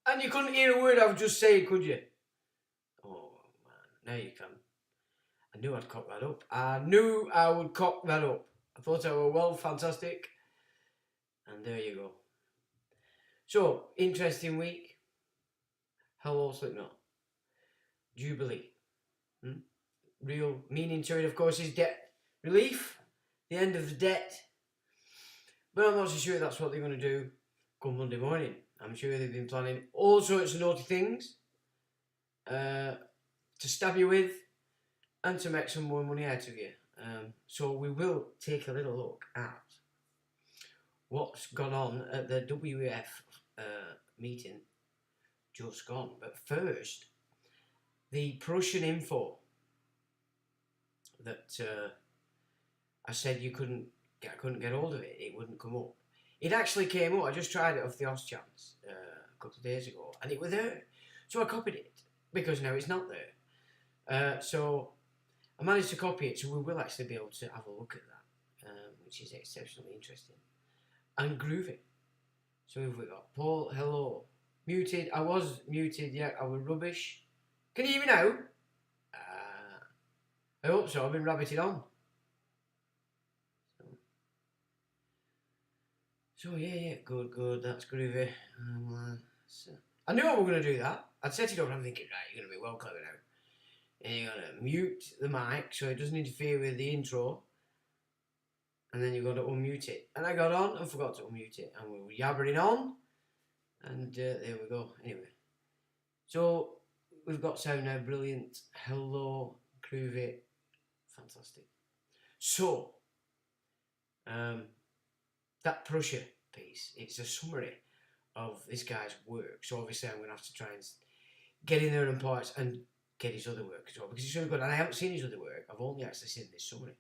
And you couldn't hear a word I was just saying, could you? Oh, man, now you can. I knew I'd cock that up. I knew I would cock that up. I thought I were well, fantastic. And there you go. So, interesting week. Hello, Slipknot. Jubilee. Real meaning to it, of course, is debt relief. The end of the debt. But I'm not so sure that's what they're going to do come Monday morning. I'm sure they've been planning all sorts of naughty things to stab you with and to make some more money out of you. So we will take a little look at what's gone on at the WF meeting just gone. But first, the Prussian info that I said I couldn't get hold of it. It wouldn't come up. It actually came up. I just tried it off the off chance a couple of days ago, and it was there. So I copied it because now it's not there. So I managed to copy it, so we will actually be able to have a look at that, which is exceptionally interesting and groovy. So who have we got? Paul, hello. Muted. I was muted. Yeah, I was rubbish. Can you hear me now? I hope so. I've been rabbited on. So yeah, good. That's groovy. I knew I was going to do that. I'd set it up and I'm thinking, right, you're going to be well clever now. And you're going to mute the mic so it doesn't interfere with the intro. And then you've got to unmute it. And I got on and forgot to unmute it. And we were yabbering on. And there we go. Anyway. So we've got sound now. Brilliant. Hello. Groovy. Fantastic. So, that Prussia piece, it's a summary of this guy's work. So obviously I'm going to have to try and get in there in parts and get his other work as well, because it's really good. And I haven't seen his other work. I've only actually seen this summary.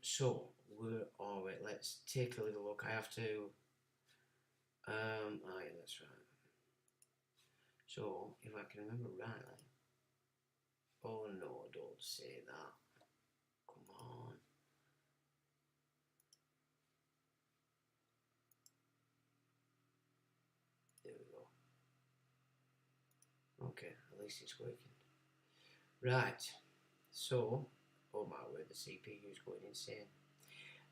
So, where are we? Let's take a little look. I have to... oh yeah, that's right. So, if I can remember rightly... Oh no, don't say that. Come on. There we go. Okay, at least it's working. Right, so, oh my word, the CPU is going insane.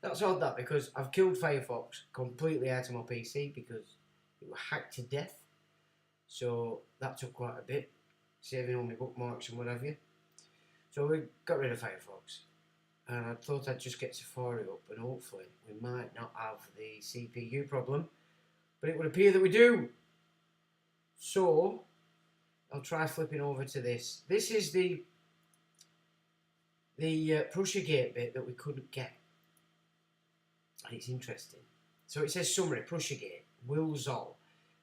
That's odd that, because I've killed Firefox completely out of my PC because it was hacked to death. So that took quite a bit, saving all my bookmarks and what have you. So we got rid of Firefox. And I thought I'd just get Safari up and hopefully we might not have the CPU problem. But it would appear that we do. So I'll try flipping over to this. This is the Prussia Gate bit that we couldn't get. And it's interesting. So it says summary, Prussia Gate, Will Zoll.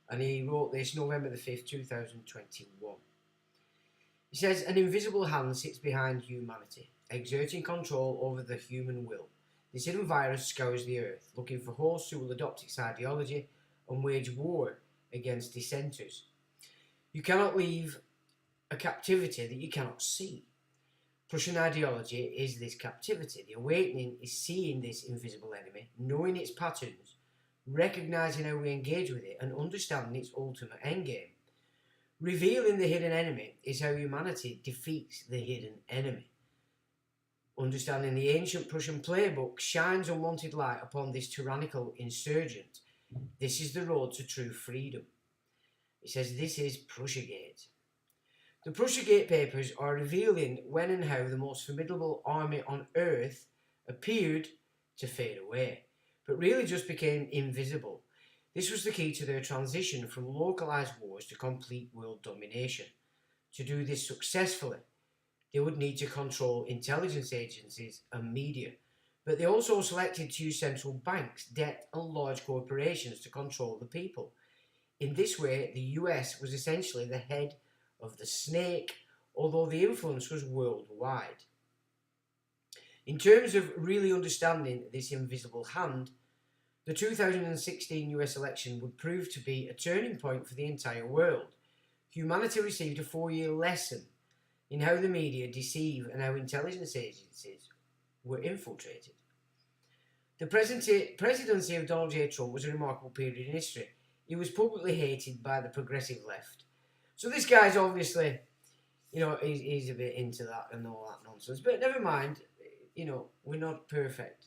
And he wrote this November the 5th, 2021. He says, an invisible hand sits behind humanity, exerting control over the human will. This hidden virus scours the earth, looking for hosts who will adopt its ideology and wage war against dissenters. You cannot leave a captivity that you cannot see. Prussian ideology is this captivity. The awakening is seeing this invisible enemy, knowing its patterns, recognising how we engage with it, and understanding its ultimate endgame. Revealing the hidden enemy is how humanity defeats the hidden enemy. Understanding the ancient Prussian playbook shines unwanted light upon this tyrannical insurgent. This is the road to true freedom. It says this is Prussia Gate. The Prussia Gate papers are revealing when and how the most formidable army on earth appeared to fade away, but really just became invisible. This was the key to their transition from localised wars to complete world domination. To do this successfully, they would need to control intelligence agencies and media, but they also selected two central banks, debt and large corporations to control the people. In this way, the US was essentially the head of the snake, although the influence was worldwide. In terms of really understanding this invisible hand, the 2016 US election would prove to be a turning point for the entire world. Humanity received a 4-year lesson in how the media deceive and how intelligence agencies were infiltrated. The presidency of Donald J. Trump was a remarkable period in history. He was publicly hated by the progressive left. So this guy's obviously, he's a bit into that and all that nonsense. But never mind, we're not perfect.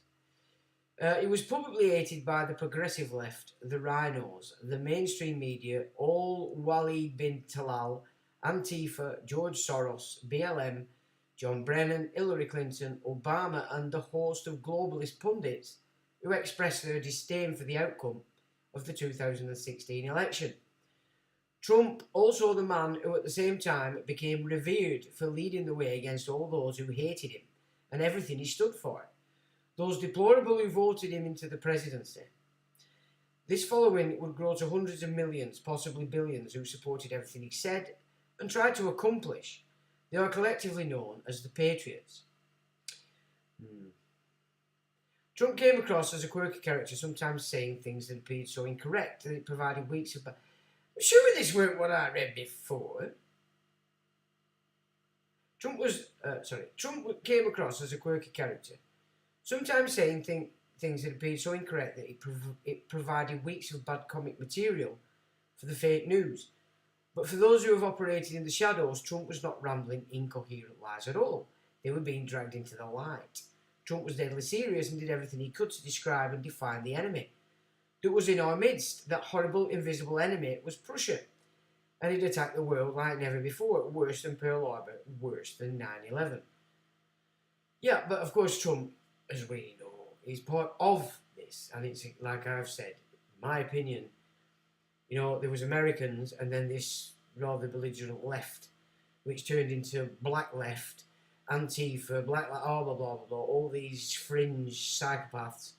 He was publicly hated by the progressive left, the rhinos, the mainstream media, all Walid bin Talal, Antifa, George Soros, BLM, John Brennan, Hillary Clinton, Obama, and the host of globalist pundits who expressed their disdain for the outcome of the 2016 election. Trump, also the man who at the same time became revered for leading the way against all those who hated him and everything he stood for, those deplorable who voted him into the presidency. This following would grow to hundreds of millions, possibly billions, who supported everything he said and tried to accomplish. They are collectively known as the Patriots. Trump came across as a quirky character, sometimes saying things that appeared so incorrect that it provided weeks of... Surely this weren't what I read before. Trump came across as a quirky character, sometimes saying things that appeared so incorrect that it provided weeks of bad comic material for the fake news. But for those who have operated in the shadows, Trump was not rambling incoherent lies at all. They were being dragged into the light. Trump was deadly serious and did everything he could to describe and define the enemy that was in our midst. That horrible, invisible enemy was Prussia, and he'd attacked the world like never before, worse than Pearl Harbor, worse than 9/11. Yeah, but of course Trump, as we know, is part of this, and it's like I've said, my opinion, there was Americans and then this rather belligerent left, which turned into black left, Antifa, black, blah, blah, blah, blah, all these fringe psychopaths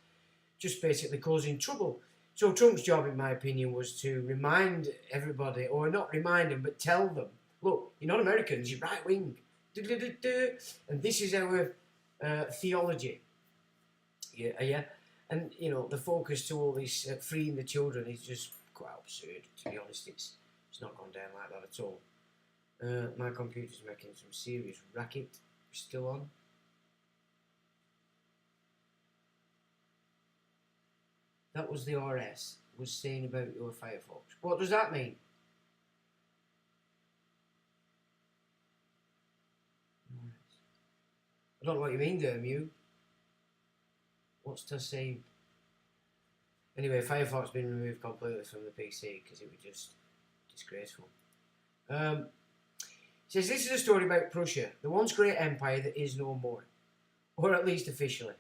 just basically causing trouble. So Trump's job, in my opinion, was to remind everybody, or not remind them, but tell them, look, you're not Americans, you're right wing. And this is our theology. Yeah. And, the focus to all this freeing the children is just quite absurd, to be honest. It's not gone down like that at all. My computer's making some serious racket. We're still on. That was the RS was saying about your Firefox. What does that mean? I don't know what you mean there, Mew. What's that saying? Anyway, Firefox has been removed completely from the PC because it was just disgraceful. It says, this is a story about Prussia, the once great empire that is no more, or at least officially.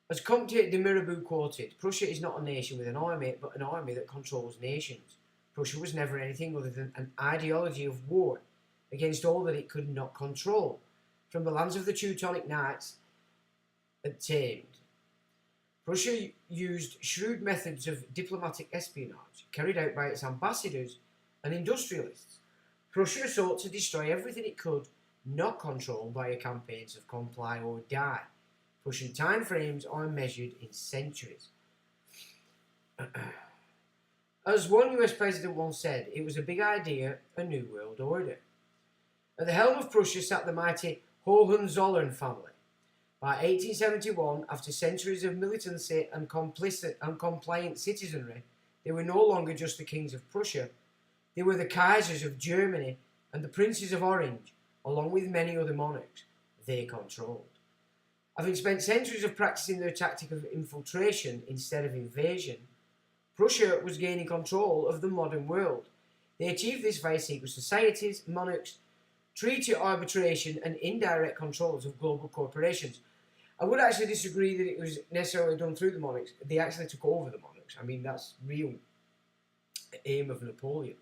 As Comte de Mirabeau quoted, Prussia is not a nation with an army, but an army that controls nations. Prussia was never anything other than an ideology of war against all that it could not control, from the lands of the Teutonic Knights had tamed. Prussia used shrewd methods of diplomatic espionage carried out by its ambassadors and industrialists. Prussia sought to destroy everything it could not control via campaigns of comply or die. Prussian time frames are measured in centuries. As one US president once said, it was a big idea, a new world order. At the helm of Prussia sat the mighty Hohenzollern family. By 1871, after centuries of militancy and compliant citizenry, they were no longer just the kings of Prussia. They were the Kaisers of Germany and the princes of Orange, along with many other monarchs they controlled. Having spent centuries of practicing their tactic of infiltration instead of invasion, Prussia was gaining control of the modern world. They achieved this via secret societies, monarchs, treaty arbitration, and indirect controls of global corporations. I would actually disagree that it was necessarily done through the monarchs. They actually took over the monarchs. I mean, that's real aim of Napoleon,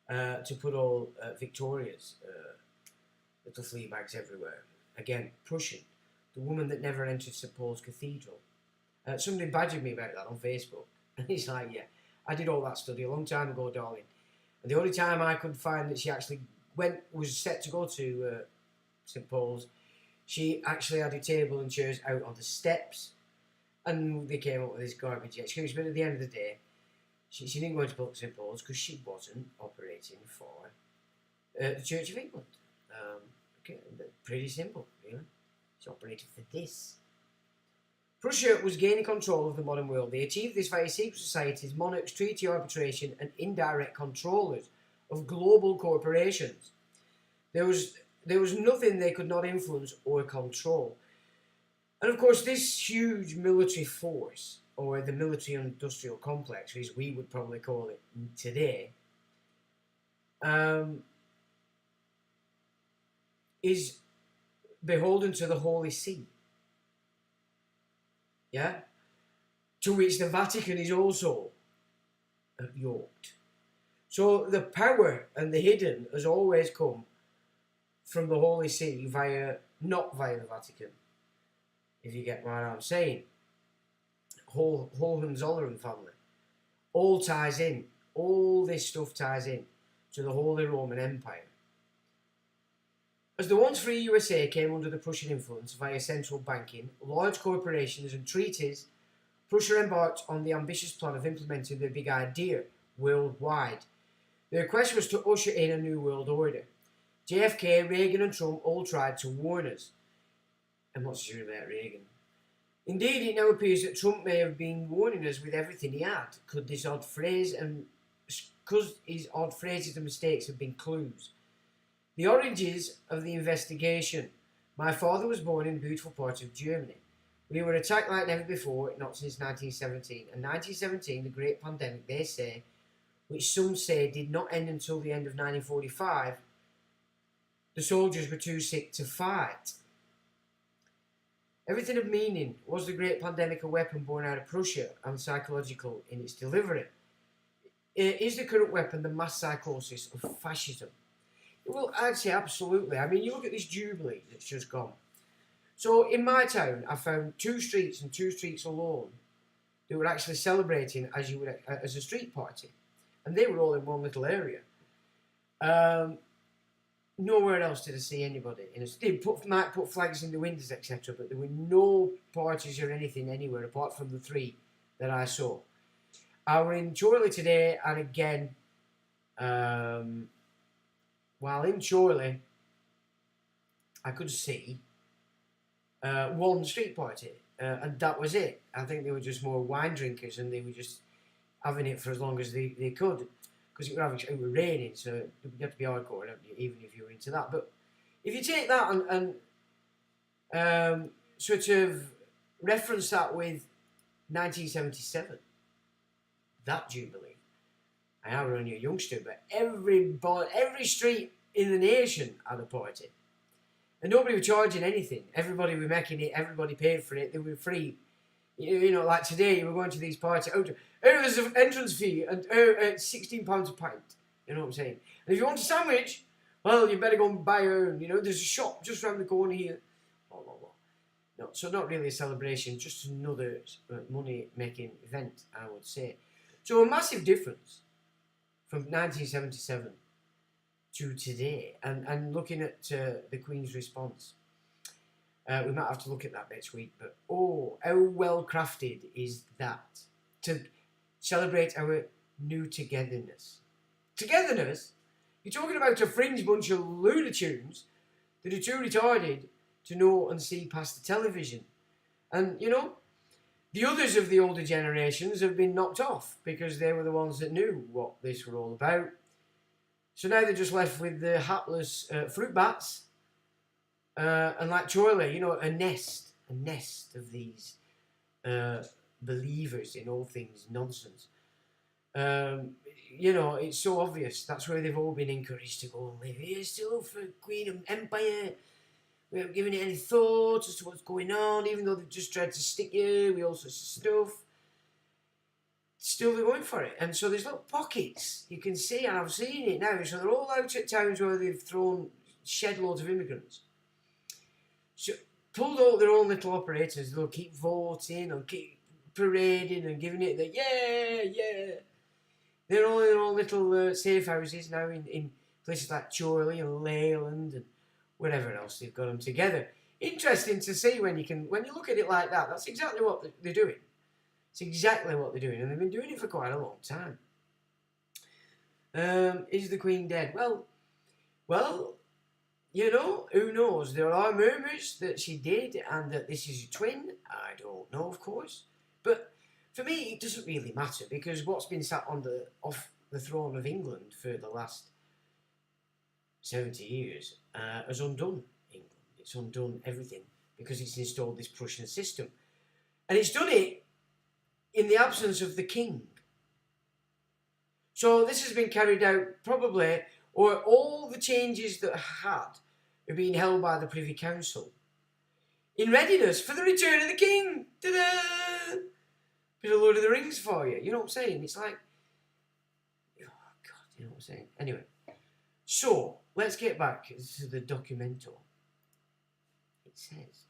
to put all Victoria's little flea bags everywhere. Again, Prussian, the woman that never entered St Paul's Cathedral. Somebody badgered me about that on Facebook. And he's like, yeah, I did all that study a long time ago, darling. And the only time I could find that she actually was set to go to St Paul's, she actually had a table and chairs out on the steps. And they came up with this garbage excuse. But at the end of the day, she didn't go to St Paul's because she wasn't operating for the Church of England. Okay, pretty simple, really. She operated for this. Prussia was gaining control of the modern world. They achieved this via secret societies, monarchs, treaty arbitration, and indirect controllers of global corporations. There was nothing they could not influence or control. And of course, this huge military force, or the military-industrial complex, as we would probably call it today, is beholden to the Holy See. Yeah? To which the Vatican is also yoked. So the power and the hidden has always come from the Holy See not via the Vatican, if you get what I'm saying. Hohenzollern family. All ties in. All this stuff ties in to the Holy Roman Empire. As the once free USA came under the Prussian influence via central banking, large corporations and treaties, Prussia embarked on the ambitious plan of implementing their big idea worldwide. Their quest was to usher in a new world order. JFK, Reagan and Trump all tried to warn us. I'm not sure about Reagan. Indeed, it now appears that Trump may have been warning us with everything he had. Could his odd phrases and mistakes have been clues? The origins of the investigation. My father was born in a beautiful part of Germany. We were attacked like never before, not since 1917. And 1917, the great pandemic, they say, which some say did not end until the end of 1945, the soldiers were too sick to fight. Everything of meaning. Was the great pandemic a weapon born out of Prussia and psychological in its delivery? Is the current weapon the mass psychosis of fascism? Well, I'd say absolutely. I mean, you look at this Jubilee that's just gone. So in my town, I found 2 streets and 2 streets alone that were actually celebrating as a street party. And they were all in one little area. Nowhere else did I see anybody. They might put flags in the windows, etc., but there were no parties or anything anywhere apart from the 3 that I saw. I were in Chorley today, and again, while in Chorley, I could see one street party, and that was it. I think they were just more wine drinkers, and they were just having it for as long as they could, because it was raining, so you have to be hardcore, don't you, even if you were into that. But if you take that and sort of reference that with 1977, that Jubilee. I was only a youngster, but every street in the nation had a party. And nobody was charging anything. Everybody was making it, everybody paid for it, they were free. You know, like today, you were going to these parties, there's an entrance fee, and £16 a pint. You know what I'm saying? And if you want a sandwich, well, you better go and buy your own. You know, there's a shop just around the corner here. Blah, blah, blah. No, so not really a celebration, just another money-making event, I would say. So a massive difference from 1977 to today, and looking at the Queen's response. We might have to look at that next week, but how well crafted is that to celebrate our new togetherness? Togetherness? You're talking about a fringe bunch of loony tunes that are too retarded to know and see past the television. And, you know, the others of the older generations have been knocked off because they were the ones that knew what this were all about. So now they're just left with the hapless fruit bats and like Chorley, you know, a nest of these believers in all things nonsense. You know, it's so obvious. That's where they've all been encouraged to go and live. Here still for Queen of Empire. We haven't given it any thought as to what's going on, even though they've just tried to stick you with all sorts of stuff. Still they're going for it. And so there's little pockets you can see, and I've seen it now. So they're all out at towns where they've shed loads of immigrants. So pulled out their own little operators. They'll keep voting and keep parading and giving it the yeah. They're all in their own little safe houses now in places like Chorley and Leyland and wherever else they've got them together. Interesting to see when you look at it like that. That's exactly what they're doing. It's exactly what they're doing, and they've been doing it for quite a long time. Is the Queen dead? Well, you know, who knows? There are murmurs that she did and that this is a twin. I don't know, of course. But for me, it doesn't really matter because what's been sat on off the throne of England for the last 70 years has undone England. It's undone everything because it's installed this Prussian system. And it's done it in the absence of the king. So this has been carried out probably, or all the changes that had are being held by the Privy Council in readiness for the return of the king. Ta-da! Bit of Lord of the Rings for you. You know what I'm saying? It's like, oh God, you know what I'm saying? Anyway, so let's get back to the documento. It says,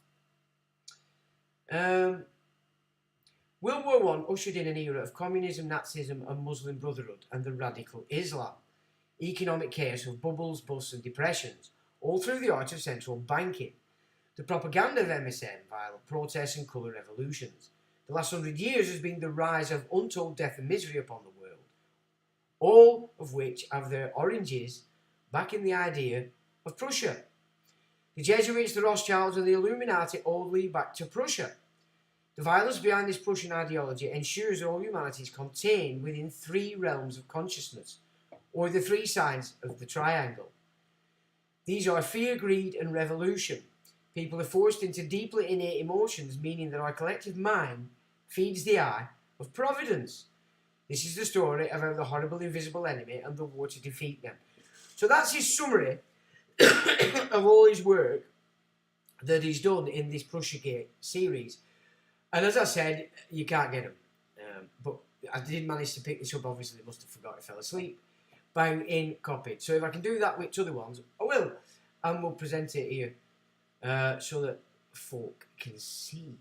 World War I ushered in an era of communism, Nazism and Muslim Brotherhood and the radical Islam. Economic chaos of bubbles, busts and depressions, all through the art of central banking. The propaganda of MSN, violent protests and colour revolutions. The last 100 years has been the rise of untold death and misery upon the world, all of which have their origins back in the idea of Prussia. The Jesuits, the Rothschilds and the Illuminati all lead back to Prussia. The violence behind this Prussian ideology ensures that all humanity is contained within three realms of consciousness, or the three sides of the triangle. These are fear, greed and revolution. People are forced into deeply innate emotions, meaning that our collective mind feeds the eye of providence. This is the story about the horrible invisible enemy and the war to defeat them. So that's his summary of all his work that he's done in this Prussia Gate series. And as I said, you can't get them. But I did manage to pick this up, obviously, must have forgot I fell asleep. Bang in copied. So if I can do that with other ones, I will. And we'll present it here so that folk can see.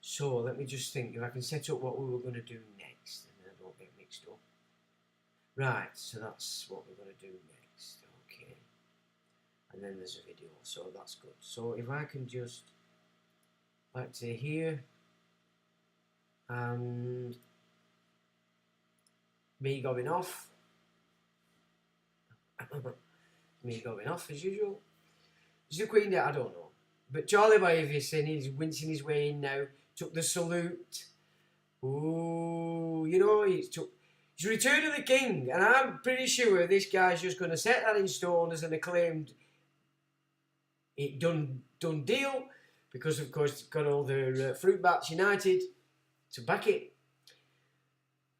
So let me just think if I can set up what we were going to do next, and then I don't get mixed up. Right, so that's what we're going to do next. Okay. And then there's a video, so that's good. So if I can just back to here and me going off. Me going off as usual. Is the Queen there? I don't know. But Charlie Boy, if you're saying he's wincing his way in now, took the salute. Ooh, you know, he's Return of the King, and I'm pretty sure this guy's just going to set that in stone as an acclaimed done deal, because of course it's got all their fruit bats united to back it.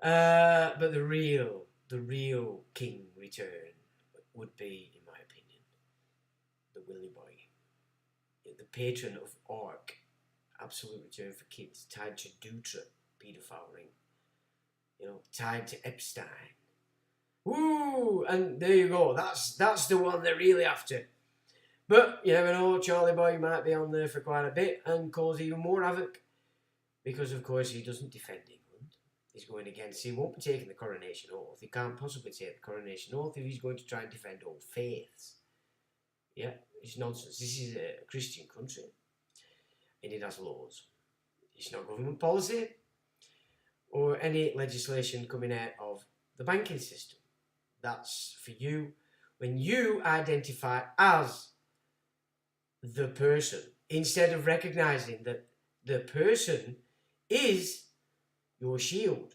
But the real king return would be, in my opinion, the Willy Boy, the patron of Orc, absolute return for kids, tied to Dutra, paedophile ring, you know, tied to Epstein. Woo! And there you go. That's the one they're really after. But you never know, Charlie Boy might be on there for quite a bit and cause even more havoc, because of course he doesn't defend England. He's going against, he won't be taking the coronation oath. He can't possibly take the coronation oath if he's going to try and defend old faiths. Yeah, it's nonsense. This is a Christian country and it has laws. It's not government policy or any legislation coming out of the banking system. That's for you when you identify as the person, instead of recognizing that the person is your shield,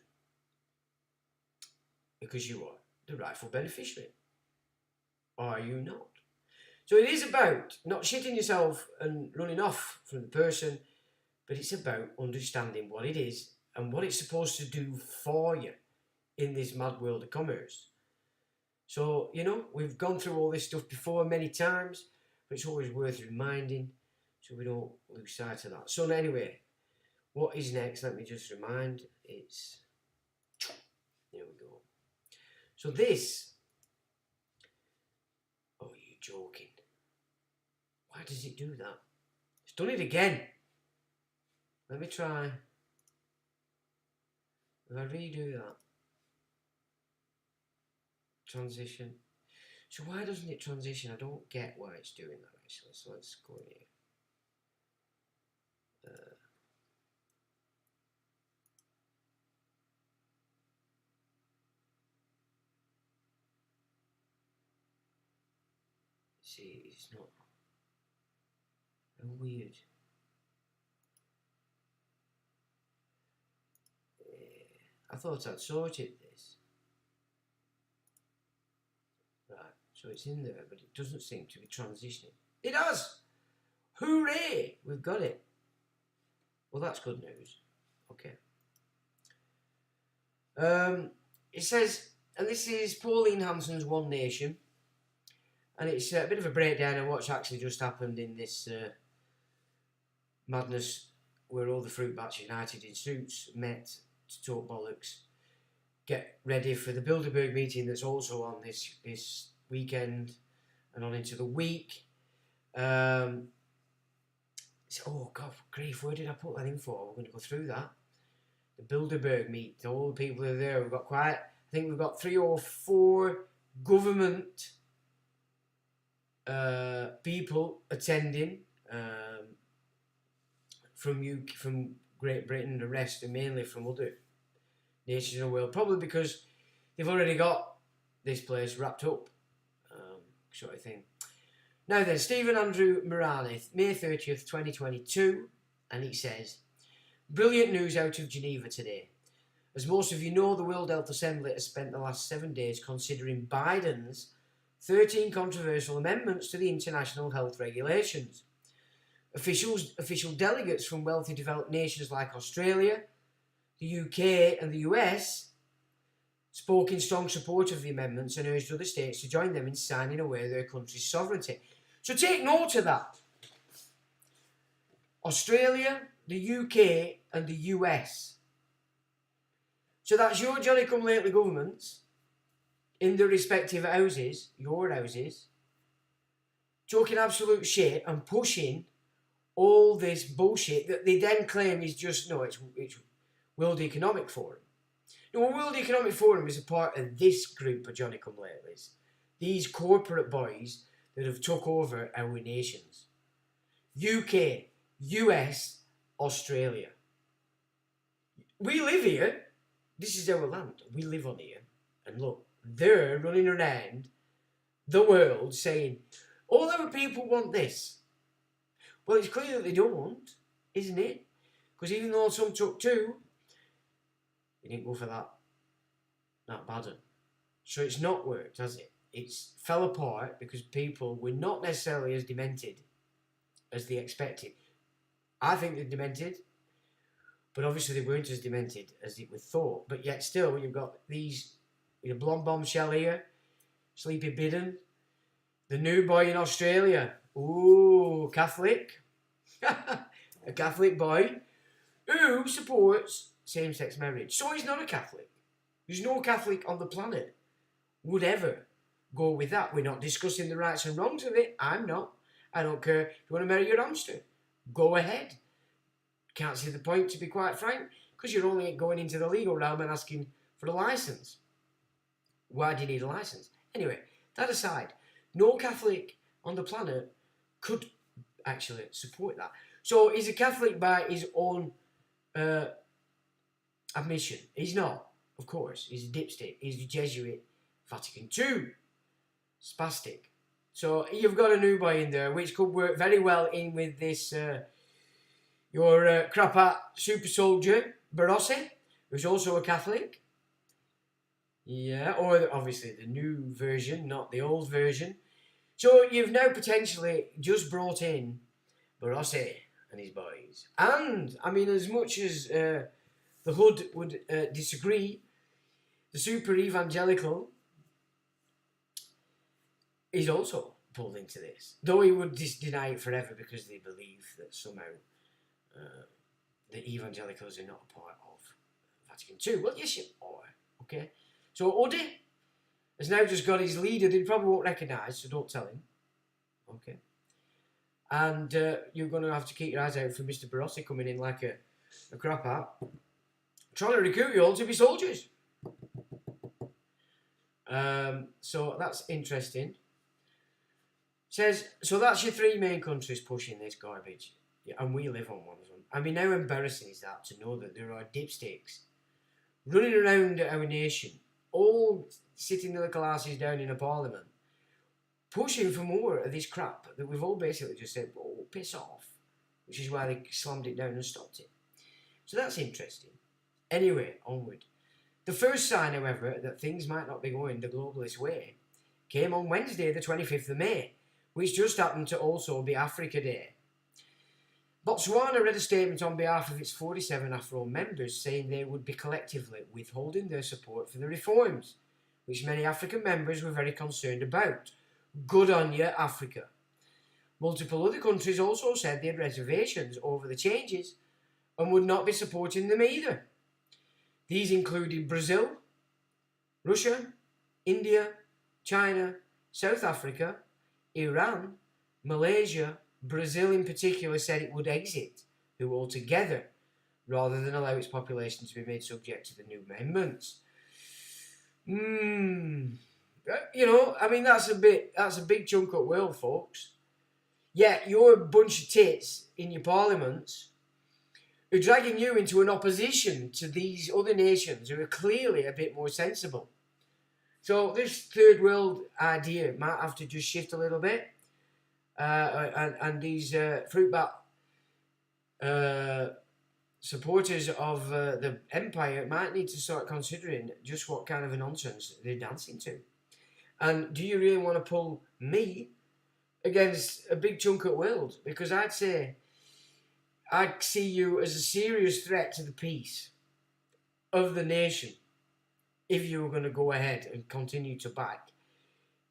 because you are the rightful beneficiary. Are you not? So it is about not shitting yourself and running off from the person, but it's about understanding what it is and what it's supposed to do for you in this mad world of commerce. So, you know, we've gone through all this stuff before many times, but it's always worth reminding so we don't lose sight of that. So anyway, what is next? Let me just remind. It's, there we go. So this, oh, you're joking. Why does it do that? It's done it again. Let me try. If I redo that. Transition. So why doesn't it transition? I don't get why it's doing that actually. So let's go in here. See, it's not weird. I thought I'd sorted this. Right, so it's in there, but it doesn't seem to be transitioning. It does! Hooray! We've got it. Well, that's good news. Okay. It says, and this is Pauline Hanson's One Nation, and it's a bit of a breakdown of what's actually just happened in this madness where all the fruit bats united in suits met to talk bollocks, get ready for the Bilderberg meeting that's also on this weekend and on into the week. Oh God, grief, where did I put that in for? We're going to go through that. The Bilderberg meet, all the people are there. We've got I think we've got 3 or 4 government people attending from Great Britain, the rest are mainly from other nations in the world, probably because they've already got this place wrapped up, sort of thing. Now then, Stephen Andrew Morales, May 30th, 2022, and he says, brilliant news out of Geneva today. As most of you know, the World Health Assembly has spent the last 7 days considering Biden's 13 controversial amendments to the international health regulations. Official delegates from wealthy developed nations like Australia, the UK and the US spoke in strong support of the amendments and urged other states to join them in signing away their country's sovereignty. So take note of that. Australia, the UK and the US. So that's your Johnny-come-lately governments in their respective houses, your houses, talking absolute shit and pushing all this bullshit that they then claim is just, no, it's World Economic Forum. No, World Economic Forum is a part of this group of Johnny-come-latelys. These corporate boys that have took over our nations. UK, US, Australia. We live here. This is our land. We live on here. And look, they're running around the world saying, all our people want this. Well, it's clear that they don't, isn't it? Because even though some took 2, they didn't go for that bad one. So it's not worked, has it? It's fell apart because people were not necessarily as demented as they expected. I think they're demented, but obviously they weren't as demented as it was thought. But yet still, you've got these, blonde bombshell here, Sleepy Bidden, the new boy in Australia, ooh, Catholic, a Catholic boy who supports same-sex marriage. So he's not a Catholic. There's no Catholic on the planet would ever go with that. We're not discussing the rights and wrongs of it. I'm not. I don't care if you want to marry your hamster. Go ahead. Can't see the point, to be quite frank, because you're only going into the legal realm and asking for a licence. Why do you need a licence? Anyway, that aside, no Catholic on the planet could actually support that. So he's a Catholic by his own admission. He's not, of course. He's a dipstick. He's a Jesuit, Vatican II, spastic. So you've got a new boy in there, which could work very well in with this, your crap-out super soldier, Barossi, who's also a Catholic. Yeah, or obviously the new version, not the old version. So you've now potentially just brought in Barossi and his boys. And, I mean, as much as the hood would disagree, the super evangelical is also pulled into this. Though he would deny it forever because they believe that somehow the evangelicals are not a part of Vatican II. Well, yes, you are. Okay? So Uddy has now just got his leader that he probably won't recognise, so don't tell him. Okay? And you're going to have to keep your eyes out for Mr. Barossi coming in like a crap hat, trying to recruit you all to be soldiers. So that's interesting. Says, so that's your 3 main countries pushing this garbage. Yeah, and we live on one of them. I mean, how embarrassing is that to know that there are dipsticks running around our nation, all sitting in little asses down in a parliament, pushing for more of this crap that we've all basically just said, oh, piss off, which is why they slammed it down and stopped it. So that's interesting. Anyway, onward. The first sign, however, that things might not be going the globalist way came on Wednesday, the 25th of May, which just happened to also be Africa Day. Botswana read a statement on behalf of its 47 Afro members saying they would be collectively withholding their support for the reforms, which many African members were very concerned about. Good on you, Africa. Multiple other countries also said they had reservations over the changes and would not be supporting them either. These included Brazil, Russia, India, China, South Africa, Iran, Malaysia. Brazil in particular said it would exit WHO altogether rather than allow its population to be made subject to the new amendments. You know, I mean, that's a big chunk of world, folks. Yet you're a bunch of tits in your parliaments who are dragging you into an opposition to these other nations who are clearly a bit more sensible. So this third world idea might have to just shift a little bit. And these fruit bat supporters of the empire might need to start considering just what kind of a nonsense they're dancing to. And do you really want to pull me against a big chunk of the world? Because I'd say I see you as a serious threat to the peace of the nation if you were going to go ahead and continue to back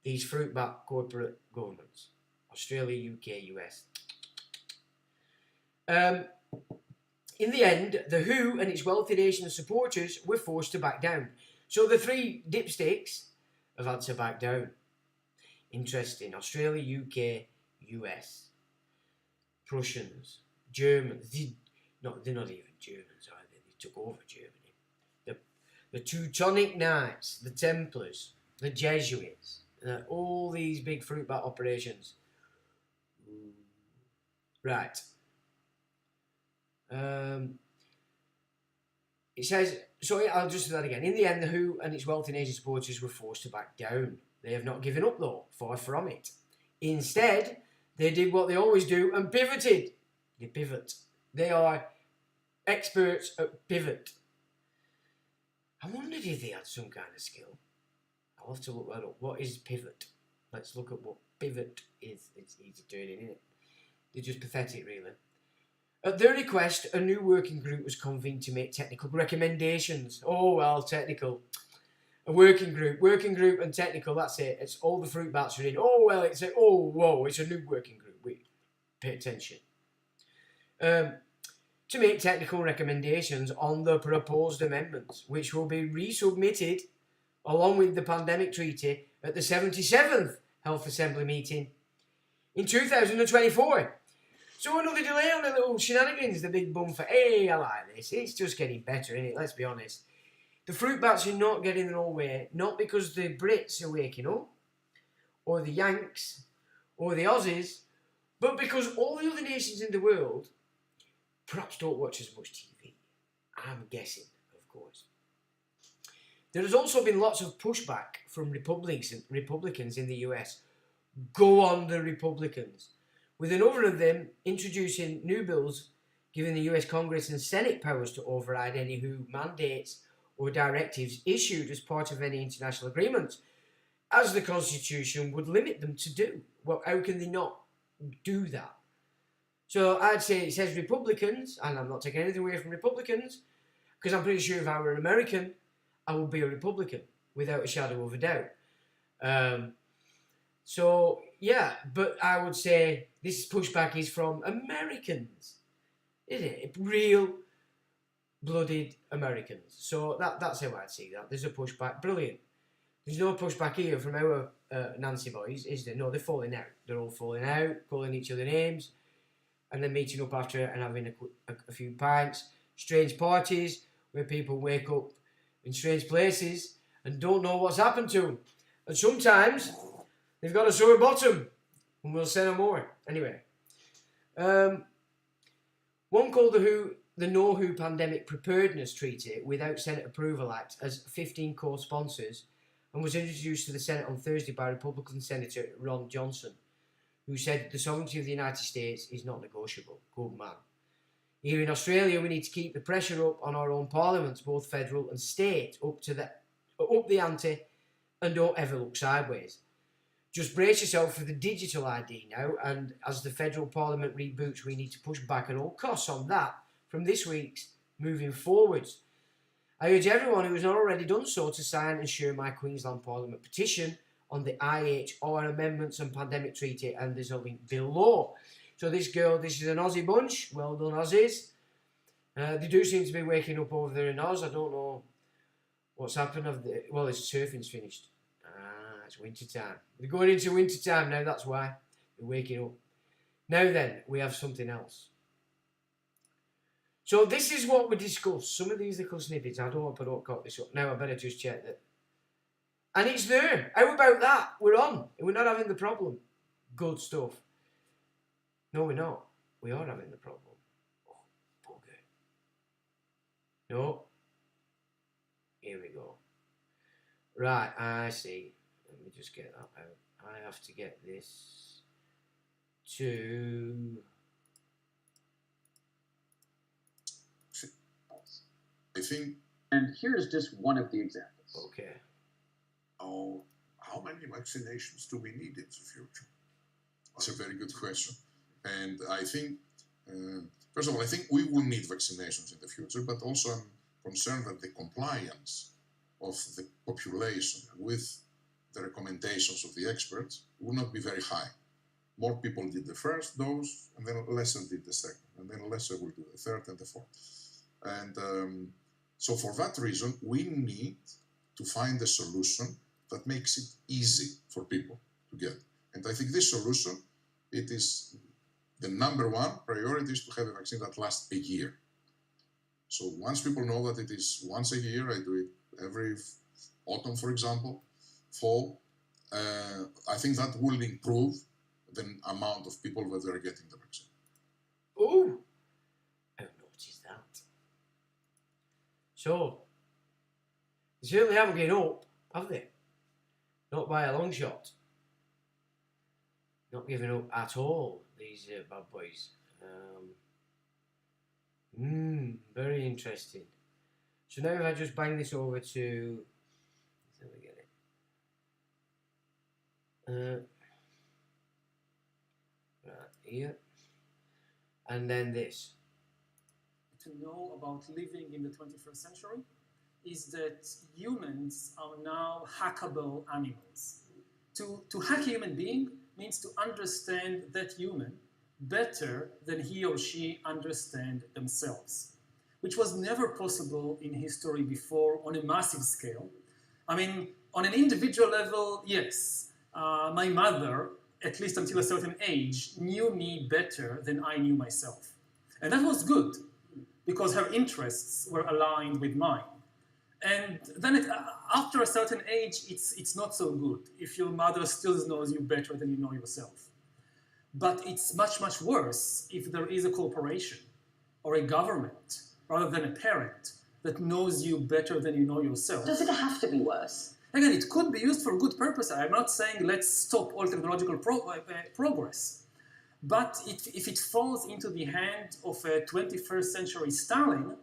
these fruit bat corporate governments. Australia, UK, US. In the end, the WHO and its wealthy nation supporters were forced to back down. So the three dipsticks have had to back down. Interesting. Australia, UK, US. Prussians, Germans. They're not even Germans, are they? They took over Germany. The Teutonic Knights, the Templars, the Jesuits, all these big fruit bat operations. Right. It says, so I'll just do that again. In the end, the WHO and its wealthy nation supporters were forced to back down. They have not given up, though, far from it. Instead, they did what they always do and pivoted. They pivot. They are experts at pivot. I wondered if they had some kind of skill. I'll have to look that up. What is pivot? Let's look at what pivot is. It's easy turning, isn't it? They're just pathetic, really. At their request, a new working group was convened to make technical recommendations. Oh, well, technical. A working group and technical, that's it. It's all the fruit bats are in. Oh, well, it's a new working group. Wait, pay attention. To make technical recommendations on the proposed amendments, which will be resubmitted along with the pandemic treaty at the 77th Health Assembly meeting in 2024. So another delay on the little shenanigans, the big bum for, hey, I like this. It's just getting better, isn't it? Let's be honest. The fruit bats are not getting their own way, not because the Brits are waking up, or the Yanks, or the Aussies, but because all the other nations in the world perhaps don't watch as much TV. I'm guessing, of course. There has also been lots of pushback from Republicans in the US. Go on, the Republicans. With a number of them introducing new bills giving the US Congress and Senate powers to override any WHO mandates or directives issued as part of any international agreement, as the Constitution would limit them to do. Well, how can they not do that? So I'd say it says Republicans, and I'm not taking anything away from Republicans, because I'm pretty sure if I were an American, I would be a Republican, without a shadow of a doubt. So, yeah, but I would say this pushback is from Americans, isn't it? Real blooded Americans. So that's how I'd see that. There's a pushback. Brilliant. There's no pushback here from our Nancy boys, is there? No, they're falling out. They're all falling out, calling each other names, and then meeting up after and having a few pints. Strange parties where people wake up in strange places and don't know what's happened to them. And sometimes they've got a sore bottom, and we'll say no more. Anyway, one called the No WHO Pandemic Preparedness Treaty without Senate Approval Act as 15 co-sponsors and was introduced to the Senate on Thursday by Republican Senator Ron Johnson, who said the sovereignty of the United States is not negotiable. Good man. Here in Australia, we need to keep the pressure up on our own parliaments, both federal and state, up the ante, and don't ever look sideways. Just brace yourself for the digital ID now, and as the federal parliament reboots, we need to push back at all costs on that from this week's moving forwards. I urge everyone who has not already done so to sign and share my Queensland Parliament petition on the IHR Amendments and Pandemic Treaty, and there's a link below. So this is an Aussie bunch. Well done, Aussies. They do seem to be waking up over there in Oz. I don't know what's happened. Well, the surfing's finished. It's winter time. They're going into winter time now, that's why. They're waking up. Now then, we have something else. So this is what we discussed. Some of these little snippets, I don't cut this up. Now I better just check that. And it's there. How about that? We're on. We're not having the problem. Good stuff. No, we're not. We are having the problem. Oh, bugger. No. Here we go. Right, I see. Let me just get that out. I have to get this to... I think... And here's just one of the examples. Okay. How many vaccinations do we need in the future? That's a very good question. And I think, first of all, I think we will need vaccinations in the future, but also I'm concerned that the compliance of the population with the recommendations of the experts will not be very high. More people did the first dose, and then lesser did the second, and then lesser will do the third and the fourth. And so for that reason, we need to find a solution that makes it easy for people to get. And I think this solution, it is the number one priority is to have a vaccine that lasts a year. So once people know that it is once a year, I do it every autumn, for example, fall, I think that will improve the amount of people that are getting the vaccine. Oh, I noticed that. So, they certainly haven't given up, have they? Not by a long shot. Not giving up at all, these bad boys. Very interesting. So now if I just bang this over to... Let me get it. Right here. And then this. To know about living in the 21st century is that humans are now hackable animals. To hack a human being means to understand that human better than he or she understand themselves, which was never possible in history before on a massive scale. I mean, on an individual level, yes, my mother, at least until a certain age, knew me better than I knew myself. And that was good, because her interests were aligned with mine. And then after a certain age, it's not so good if your mother still knows you better than you know yourself. But it's much, much worse if there is a corporation or a government, rather than a parent, that knows you better than you know yourself. Does it have to be worse? Again, it could be used for good purpose. I'm not saying let's stop all technological progress. But if it falls into the hand of a 21st century Stalin,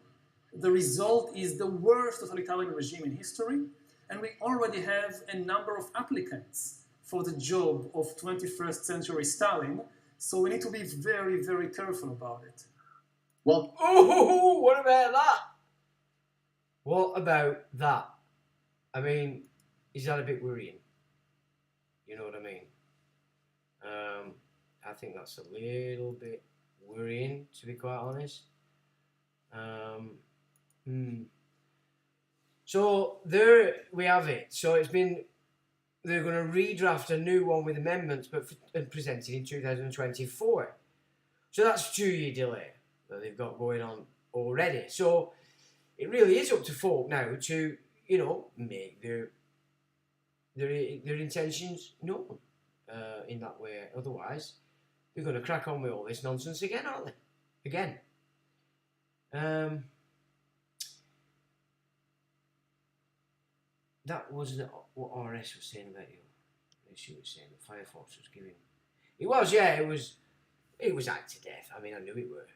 the result is the worst totalitarian regime in history, and we already have a number of applicants for the job of 21st century Stalin, so we need to be very, very careful about it. Well, Oh, what about that? What about that? I mean, is that a bit worrying? You know what I mean? I think that's a little bit worrying, to be quite honest. So there we have it. So they're going to redraft a new one with amendments, and present it in 2024. So that's a 2-year delay that they've got going on already. So it really is up to folk now to, make their intentions known in that way. Otherwise, they're going to crack on with all this nonsense again, aren't they? Again. that wasn't what RS was saying about you. She was saying that Firefox was giving. It was, yeah, it was hacked to death. I mean, I knew it were.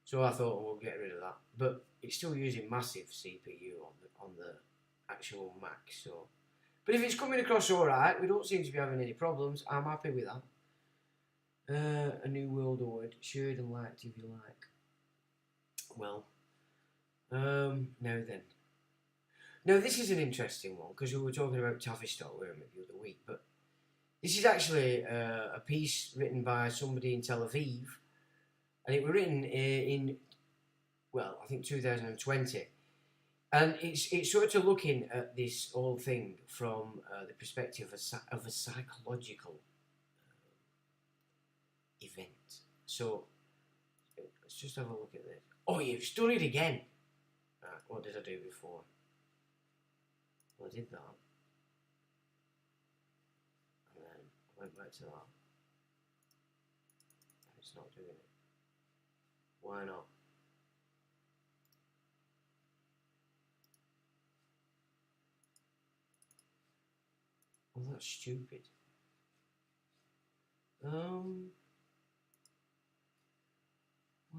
So I thought, we'll get rid of that. But it's still using massive CPU on the actual Mac. So, but if it's coming across all right, we don't seem to be having any problems. I'm happy with that. A new world order, shared and liked if you like. Well, now then. Now this is an interesting one because we were talking about Tavistock, weren't we, the other week, but this is actually a piece written by somebody in Tel Aviv, and it was written in, well, I think 2020, and it's sort of looking at this whole thing from the perspective of a psychological event. So let's just have a look at this. Oh, you've done it again. Right, what did I do before? Well, I did that. And then I went back to that. And it's not doing it. Why not? Well, that's stupid. Why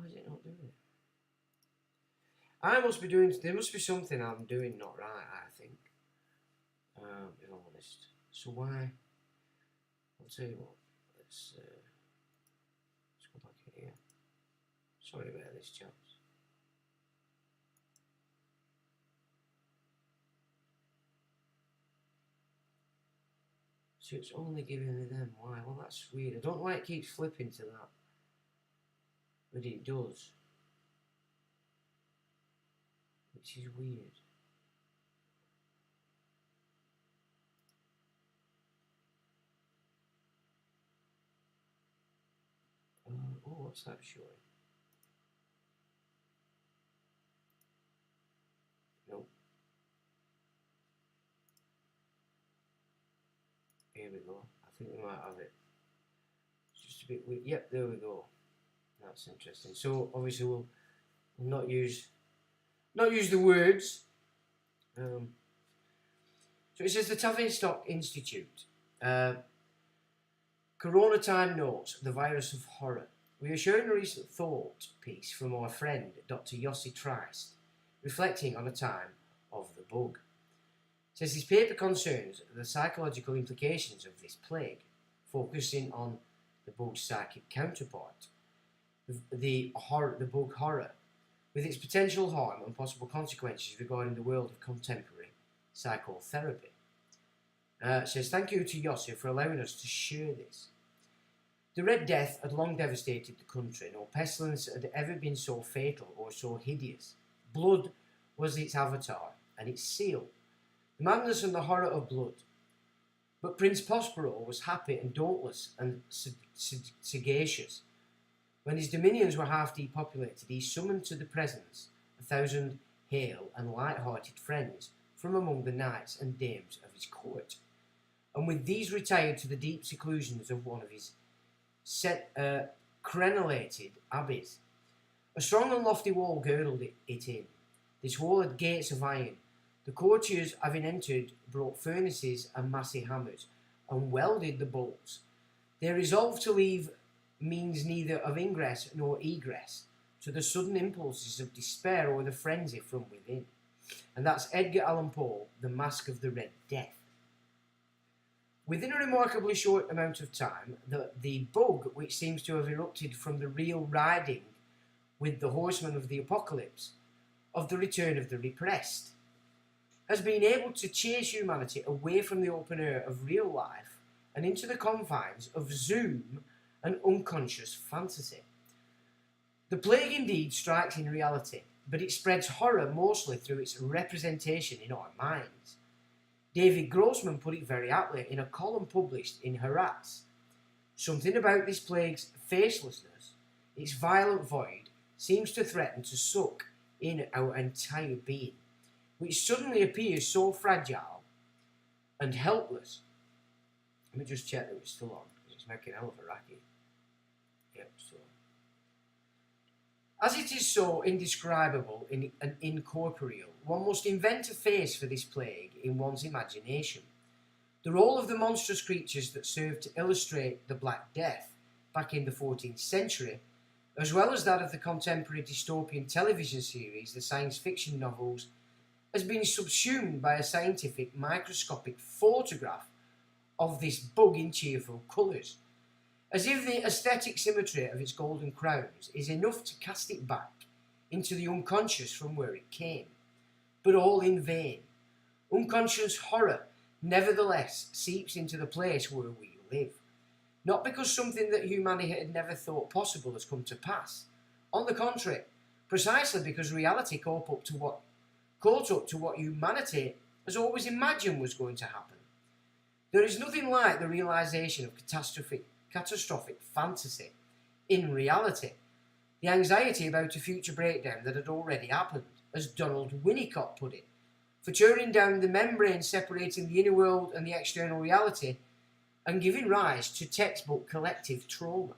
is it not doing it? I must be doing. There must be something I'm doing not right, I think. If I'm honest. So why? I'll tell you what. Let's go back in here. Sorry about this, chaps. So it's only giving me them. Why? Well, that's weird. I don't know why it keeps flipping to that. But it does. Which is weird. Oh, what's that showing? Nope. Here we go. I think we might have it. It's just a bit weird. Yep, there we go. That's interesting. So obviously we'll not use the words. So it says the Tavistock Institute. Corona time notes the virus of horror. We are sharing a recent thought piece from our friend Dr. Yossi Trist, reflecting on a time of the bug. It says his paper concerns the psychological implications of this plague, focusing on the bug's psychic counterpart, the bug horror, with its potential harm and possible consequences regarding the world of contemporary psychotherapy. It says, thank you to Yossi for allowing us to share this. The Red Death had long devastated the country. No pestilence had ever been so fatal or so hideous. Blood was its avatar and its seal. The madness and the horror of blood. But Prince Prospero was happy and dauntless and sagacious. When his dominions were half depopulated, he summoned to the presence 1,000 hale and light-hearted friends from among the knights and dames of his court, and with these retired to the deep seclusions of one of his crenellated abbeys. A strong and lofty wall girdled it in. This wall had gates of iron. The courtiers, having entered, brought furnaces and massy hammers, and welded the bolts. They resolved to leave means neither of ingress nor egress to the sudden impulses of despair or the frenzy from within. And that's Edgar Allan Poe, The Mask of the Red Death. Within a remarkably short amount of time, the bug, which seems to have erupted from the real riding with the horsemen of the apocalypse, of the return of the repressed, has been able to chase humanity away from the open air of real life and into the confines of Zoom and unconscious fantasy. The plague indeed strikes in reality, but it spreads horror mostly through its representation in our minds. David Grossman put it very aptly in a column published in Harass. Something about this plague's facelessness, its violent void, seems to threaten to suck in our entire being, which suddenly appears so fragile and helpless. Let me just check that it's still on, because it's making a hell of a racket. Yep, so. As it is so indescribable and incorporeal, one must invent a face for this plague in one's imagination. The role of the monstrous creatures that served to illustrate the Black Death back in the 14th century, as well as that of the contemporary dystopian television series, the science fiction novels, has been subsumed by a scientific microscopic photograph of this bug in cheerful colours, as if the aesthetic symmetry of its golden crowns is enough to cast it back into the unconscious from where it came. But all in vain. Unconscious horror nevertheless seeps into the place where we live. Not because something that humanity had never thought possible has come to pass. On the contrary, precisely because reality caught up to what humanity has always imagined was going to happen. There is nothing like the realisation of catastrophic fantasy in reality, the anxiety about a future breakdown that had already happened, as Donald Winnicott put it, for tearing down the membrane separating the inner world and the external reality and giving rise to textbook collective trauma.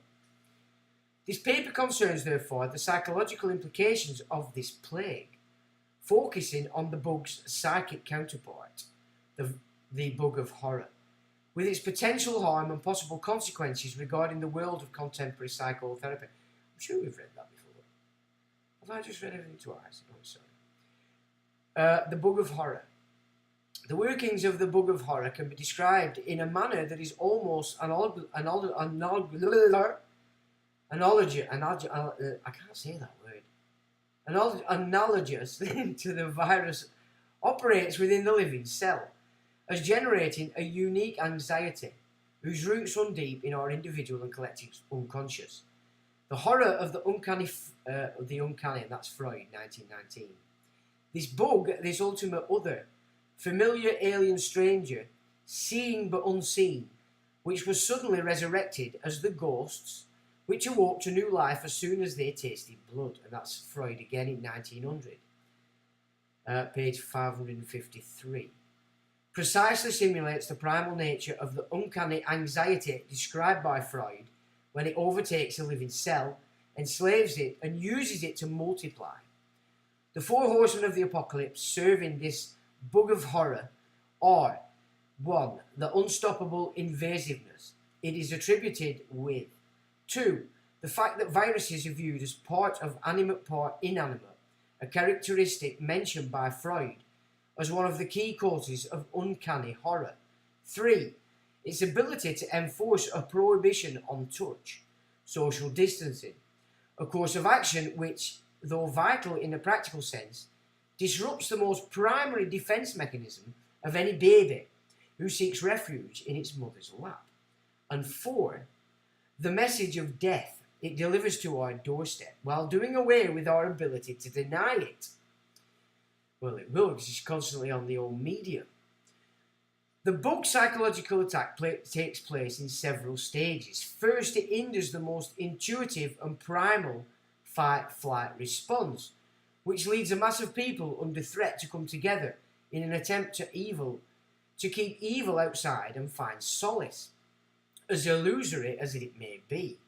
This paper concerns, therefore, the psychological implications of this plague, focusing on the bug's psychic counterpart, the bug of horror, with its potential harm and possible consequences regarding the world of contemporary psychotherapy. I'm sure we've read that before. Have I just read everything twice? Oh, sorry. The bug of horror. The workings of the bug of horror can be described in a manner that is almost analogous to the virus operates within the living cell, as generating a unique anxiety whose roots run deep in our individual and collective unconscious. The horror of the uncanny, and that's Freud, 1919. This bug, this ultimate other, familiar alien stranger, seeing but unseen, which was suddenly resurrected as the ghosts, which awoke to new life as soon as they tasted blood. And that's Freud again in 1900, page 553. Precisely simulates the primal nature of the uncanny anxiety described by Freud when it overtakes a living cell, enslaves it, and uses it to multiply. The four horsemen of the apocalypse serving this bug of horror are: 1. The unstoppable invasiveness it is attributed with. 2. The fact that viruses are viewed as part of animate, part inanimate, a characteristic mentioned by Freud as one of the key causes of uncanny horror. 3. Its ability to enforce a prohibition on touch, social distancing, a course of action which, though vital in a practical sense, disrupts the most primary defence mechanism of any baby who seeks refuge in its mother's lap. And 4. The message of death it delivers to our doorstep while doing away with our ability to deny it. Well, it will, because it's constantly on the old media. The bug psychological attack takes place in several stages. First, it hinders the most intuitive and primal fight-flight response, which leads a mass of people under threat to come together in an attempt to keep evil outside and find solace, as illusory as it may be,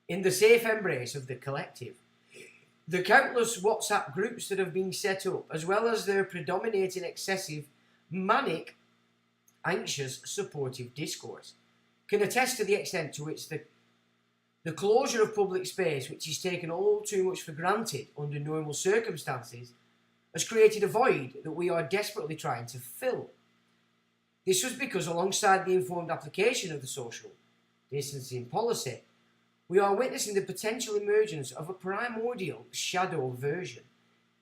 in the safe embrace of the collective. The countless WhatsApp groups that have been set up, as well as their predominating excessive, manic, anxious, supportive discourse, can attest to the extent to which the closure of public space, which is taken all too much for granted under normal circumstances, has created a void that we are desperately trying to fill. This was because, alongside the informed application of the social distancing policy, we are witnessing the potential emergence of a primordial shadow version,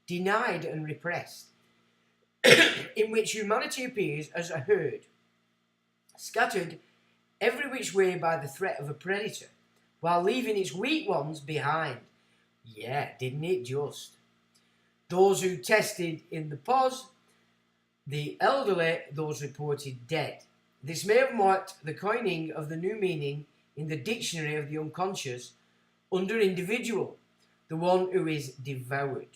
denied and repressed, in which humanity appears as a herd, scattered every which way by the threat of a predator, while leaving its weak ones behind. Yeah, didn't it just? Those who tested in the pause, the elderly, those reported dead. This may have marked the coining of the new meaning in the dictionary of the unconscious under individual, the one who is devoured.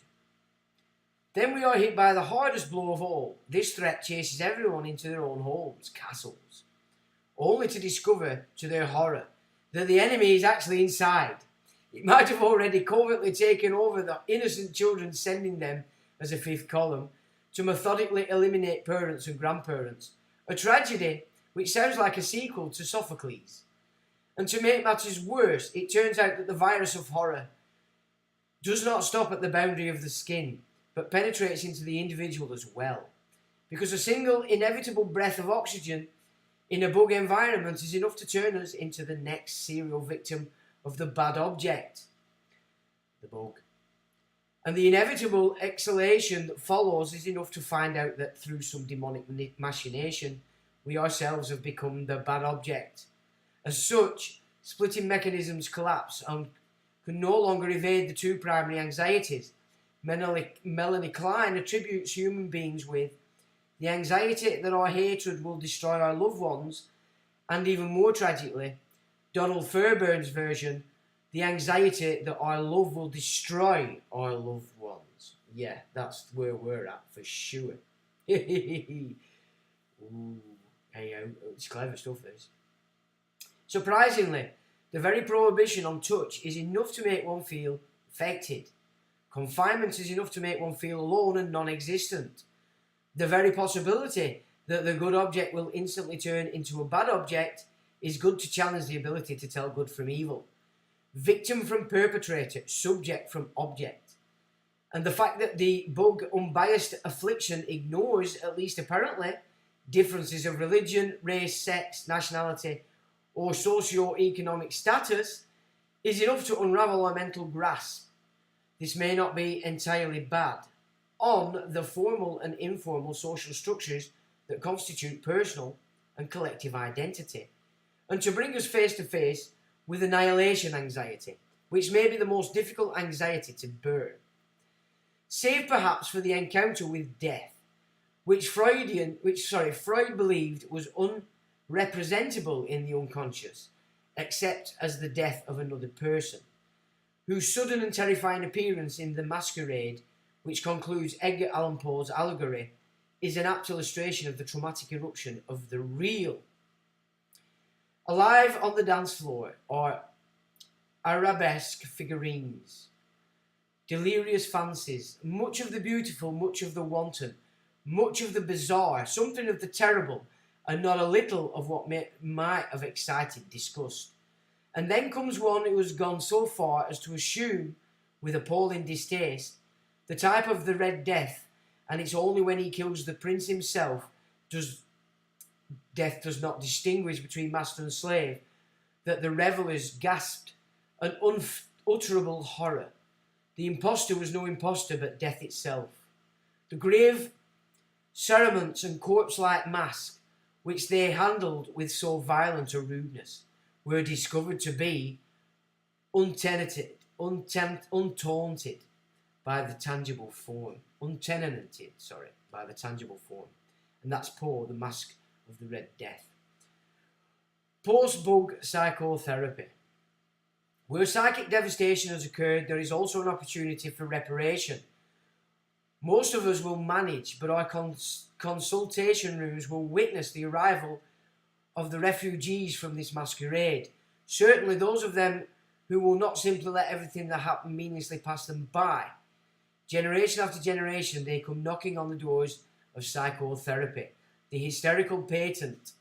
Then we are hit by the hardest blow of all. This threat chases everyone into their own homes, castles, only to discover, to their horror, that the enemy is actually inside, It might have already covertly taken over the innocent children, sending them as a fifth column to methodically eliminate parents and grandparents. A tragedy which sounds like a sequel to Sophocles. And to make matters worse, it turns out that the virus of horror does not stop at the boundary of the skin, but penetrates into the individual as well. Because a single inevitable breath of oxygen in a bug environment is enough to turn us into the next serial victim of the bad object, the bug. And the inevitable exhalation that follows is enough to find out that through some demonic machination, we ourselves have become the bad object. As such, splitting mechanisms collapse and can no longer evade the two primary anxieties. Melanie Klein attributes human beings with the anxiety that our hatred will destroy our loved ones, and even more tragically, Donald Fairburn's version, the anxiety that our love will destroy our loved ones. Yeah, that's where we're at for sure. Ooh, hey, it's clever stuff, this. Surprisingly, the very prohibition on touch is enough to make one feel affected. Confinement is enough to make one feel alone and non-existent. The very possibility that the good object will instantly turn into a bad object is good to challenge the ability to tell good from evil. Victim from perpetrator, subject from object. And the fact that the bug unbiased affliction ignores, at least apparently, differences of religion, race, sex, nationality, or socio-economic status is enough to unravel our mental grasp. This may not be entirely bad on the formal and informal social structures that constitute personal and collective identity, and to bring us face to face with annihilation anxiety, which may be the most difficult anxiety to bear. Save perhaps for the encounter with death, which Freud believed was unrepresentable in the unconscious, except as the death of another person, whose sudden and terrifying appearance in The Masquerade, which concludes Edgar Allan Poe's allegory, is an apt illustration of the traumatic eruption of the real. Alive on the dance floor are arabesque figurines, delirious fancies, much of the beautiful, much of the wanton, much of the bizarre, something of the terrible, and not a little of what might have excited disgust. And then comes one who has gone so far as to assume, with appalling distaste, the type of the Red Death, and it's only when he kills the prince himself does death does not distinguish between master and slave, that the revellers gasped an unutterable horror. The impostor was no impostor but death itself. The grave cerements and corpse-like mask, which they handled with so violent a rudeness, were discovered to be untainted by the tangible form. By the tangible form. And that's Poe, The Mask of the Red Death. Post-bug psychotherapy. Where psychic devastation has occurred, there is also an opportunity for reparation. Most of us will manage, but our consultation rooms will witness the arrival of the refugees from this masquerade. Certainly those of them who will not simply let everything that happened meaninglessly pass them by. Generation after generation, they come knocking on the doors of psychotherapy. The hysterical patient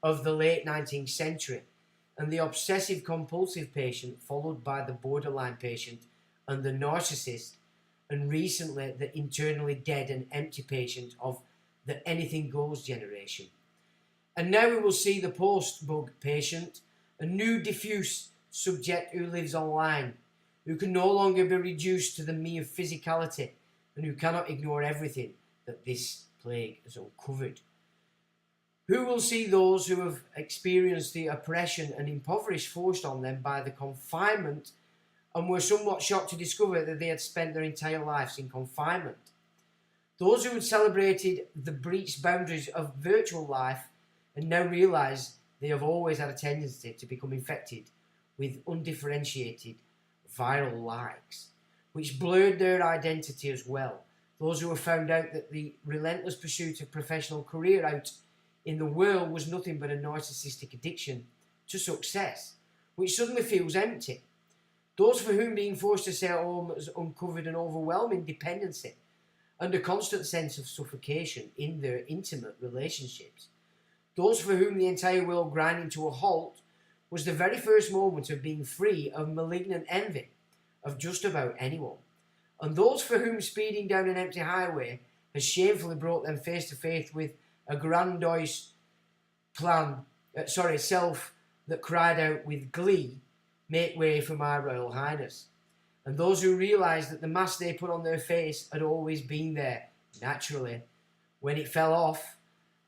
of the late 19th century, and the obsessive-compulsive patient, followed by the borderline patient and the narcissist, and recently the internally dead and empty patient of the anything-goes generation. And now we will see the post-bug patient, a new diffuse subject who lives online, who can no longer be reduced to the mere physicality, and who cannot ignore everything that this plague has uncovered. Who will see those who have experienced the oppression and impoverished forced on them by the confinement and were somewhat shocked to discover that they had spent their entire lives in confinement. Those who had celebrated the breached boundaries of virtual life and now realise they have always had a tendency to become infected with undifferentiated viral likes, which blurred their identity as well. Those who have found out that the relentless pursuit of professional career out in the world was nothing but a narcissistic addiction to success, which suddenly feels empty. Those for whom being forced to stay at home has uncovered an overwhelming dependency and a constant sense of suffocation in their intimate relationships. Those for whom the entire world grinding to a halt was the very first moment of being free of malignant envy of just about anyone. And those for whom speeding down an empty highway has shamefully brought them face to face with a grandiose self that cried out with glee, "Make way for my Royal Highness." And those who realised that the mask they put on their face had always been there, naturally, when it fell off,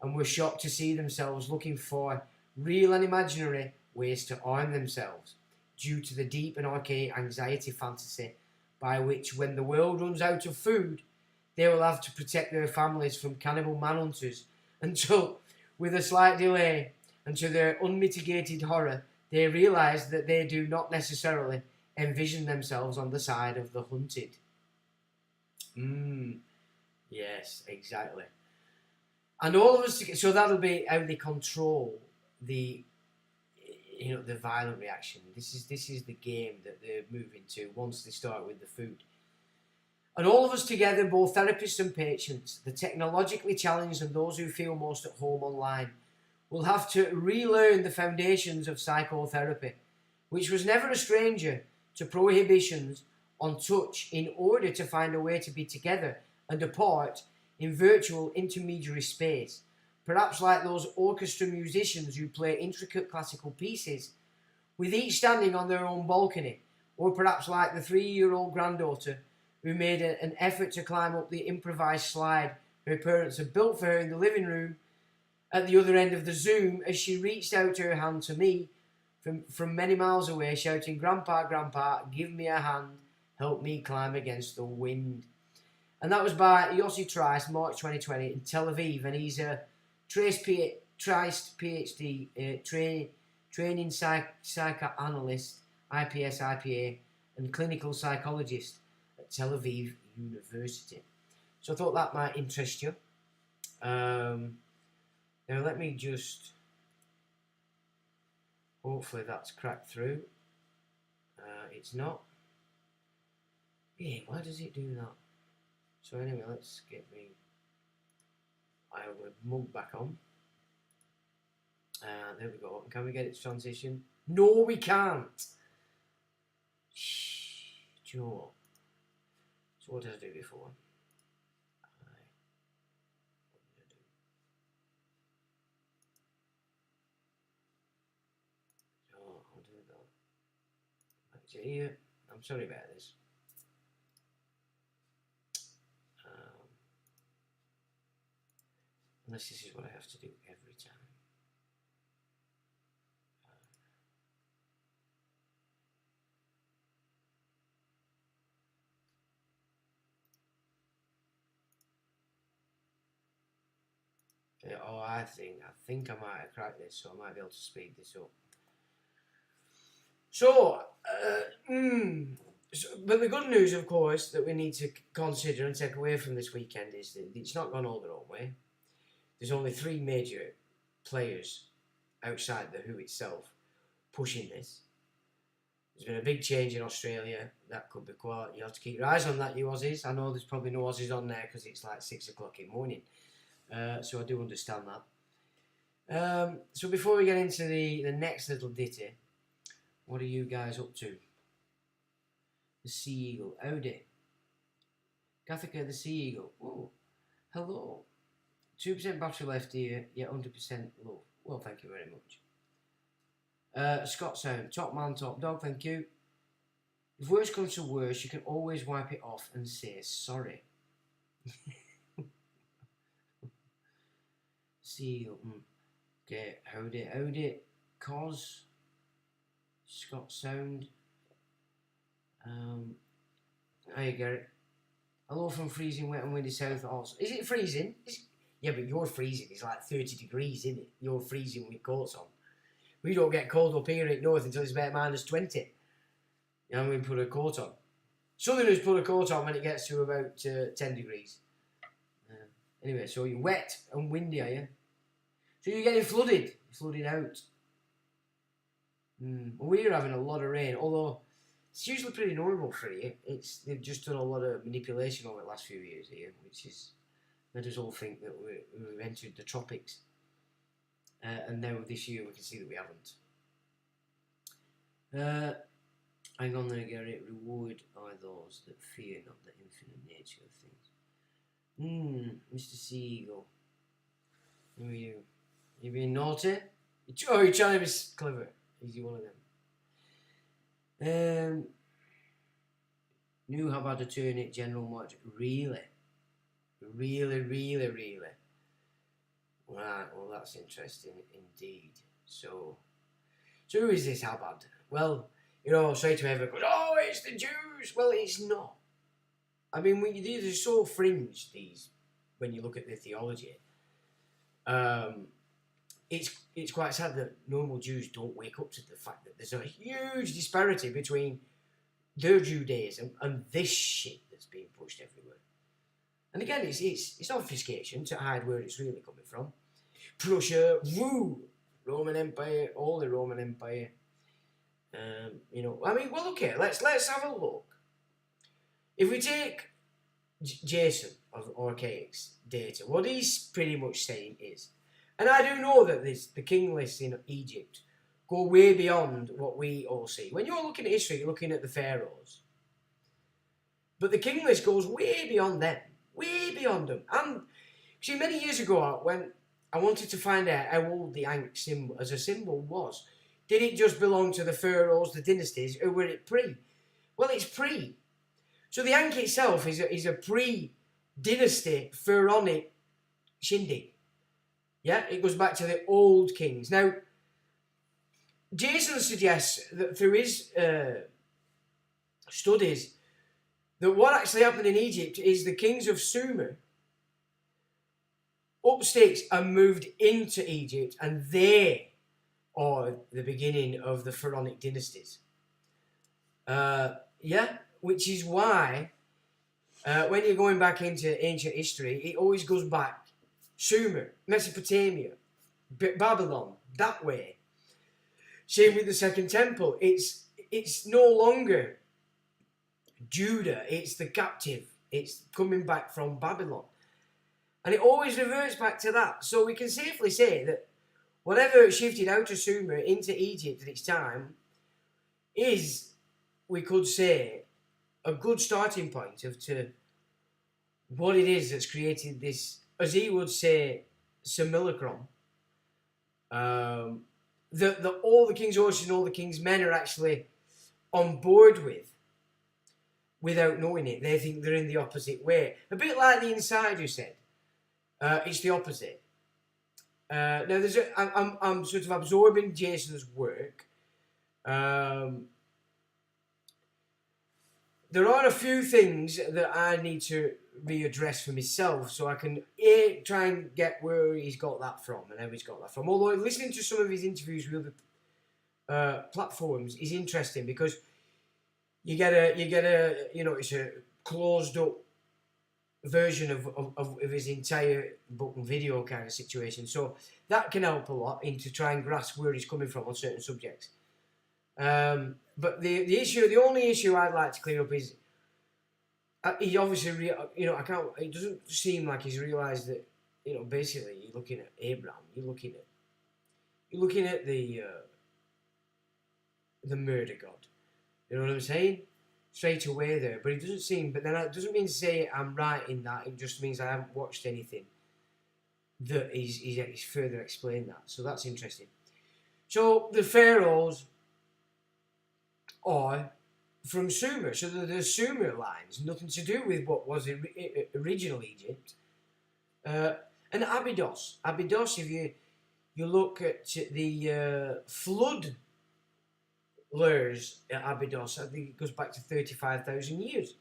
and were shocked to see themselves looking for, real and imaginary, ways to arm themselves, due to the deep and archaic anxiety fantasy by which, when the world runs out of food, they will have to protect their families from cannibal manhunters until, with a slight delay, and to their unmitigated horror, they realise that they do not necessarily envision themselves on the side of the hunted. Yes, exactly. And all of us, so that'll be how they control the violent reaction. This is the game that they're moving to once they start with the food. And all of us together, both therapists and patients, the technologically challenged and those who feel most at home online, will have to relearn the foundations of psychotherapy, which was never a stranger to prohibitions on touch, in order to find a way to be together and apart in virtual intermediary space, perhaps like those orchestra musicians who play intricate classical pieces, with each standing on their own balcony, or perhaps like the 3-year-old granddaughter who made an effort to climb up the improvised slide her parents had built for her in the living room at the other end of the Zoom, as she reached out her hand to me from many miles away, shouting, "Grandpa, Grandpa, give me a hand, help me climb against the wind." And that was by Yossi Trice, March 2020 in Tel Aviv, and he's a Trice PhD, training psychoanalyst, IPS, IPA, and clinical psychologist at Tel Aviv University. So I thought that might interest you. Now let me just, hopefully that's cracked through. It's not. Yeah, why does it do that? So anyway, let's get our mug back on. There we go. Can we get it to transition? No, we can't. Do you know what? So what did I do before? Here. I'm sorry about this. Unless this is what I have to do every time. I think I might have cracked this, so I might be able to speed this up. But the good news, of course, that we need to consider and take away from this weekend is that it's not gone all their own way. There's only 3 major players outside the WHO itself pushing this. There's been a big change in Australia. That could be quite... You have to keep your eyes on that, you Aussies. I know there's probably no Aussies on there because it's like 6 o'clock in the morning. So I do understand that. So before we get into the next little ditty, what are you guys up to? The Sea Eagle. Howdy. Gathica the Sea Eagle. Oh, hello. 2% battery left here, yet 100% low. Well, thank you very much. Scott Sound. Top man, top dog, thank you. If worse comes to worse, you can always wipe it off and say sorry. Sea Eagle. Okay, howdy. Cos. Scott Sound. Hi Garrett. Hello from freezing wet and windy south also. Is it freezing? Yeah, but you're freezing. It's like 30 degrees, isn't it? You're freezing with coats on. We don't get cold up here in north until it's about -20. And we put a coat on. Southerners put a coat on when it gets to about 10 degrees. Anyway, so you're wet and windy, are you? So you're getting flooded. Flooded out. We're having a lot of rain, although it's usually pretty normal for here. They've just done a lot of manipulation over the last few years here, which is made us all think that we've entered the tropics. And now this year we can see that we haven't. Hang on there, Gary. Reward are those that fear not the infinite nature of things. Mr. Seagull. Who are you? You being naughty? You're trying to be clever. Is he one of them? New have had Attorney General March. Really? Really? Right, well that's interesting indeed. So who is this Habad? Well, straight away everyone goes, oh, it's the Jews. Well, it's not. I mean, these are so fringe, when you look at the theology. It's quite sad that normal Jews don't wake up to the fact that there's a huge disparity between their Judaism and this shit that's being pushed everywhere. And again, it's obfuscation to hide where it's really coming from. Prussia, Roman Empire, all the Roman Empire. Okay, let's have a look. If we take Jason of Archaic's data, what he's pretty much saying is, and I do know that the king lists in Egypt go way beyond what we all see. When you're looking at history, you're looking at the pharaohs. But the king list goes way beyond them. Way beyond them. And see, many years ago, when I wanted to find out how old the Ankh symbol as a symbol was, did it just belong to the pharaohs, the dynasties, or were it pre? Well, it's pre. So the Ankh itself is a pre-dynasty pharaonic shindig. Yeah, it goes back to the old kings. Now, Jason suggests that through his studies, that what actually happened in Egypt is the kings of Sumer up sticks and moved into Egypt, and they are the beginning of the pharaonic dynasties. Which is why when you're going back into ancient history, it always goes back Sumer, Mesopotamia, Babylon, that way. Same with the Second Temple. It's no longer Judah, it's the captive. It's coming back from Babylon. And it always reverts back to that. So we can safely say that whatever shifted out of Sumer into Egypt at its time is, we could say, a good starting point to what it is that's created this, as he would say, simulacrum. That all the king's horses and all the king's men are actually on board with, without knowing it. They think they're in the opposite way. A bit like the Insider said. It's the opposite. Now, I'm sort of absorbing Jason's work. There are a few things that I need to readdress for myself, so I can try and get where he's got that from and how he's got that from. Although listening to some of his interviews with other platforms is interesting, because you get a it's a closed up version of his entire book and video kind of situation. So that can help a lot into try and grasp where he's coming from on certain subjects. But the only issue I'd like to clear up is he obviously, it doesn't seem like he's realised that, basically you're looking at Abraham, you're looking at the murder god. You know what I'm saying? Straight away there, but it doesn't seem. But then it doesn't mean to say I'm right in that. It just means I haven't watched anything that he's further explained that. So that's interesting. So the pharaohs are from Sumer, so the Sumer lines, nothing to do with what was original Egypt. And Abydos. Abydos, if you look at the flood lures at Abydos, I think it goes back to 35,000 years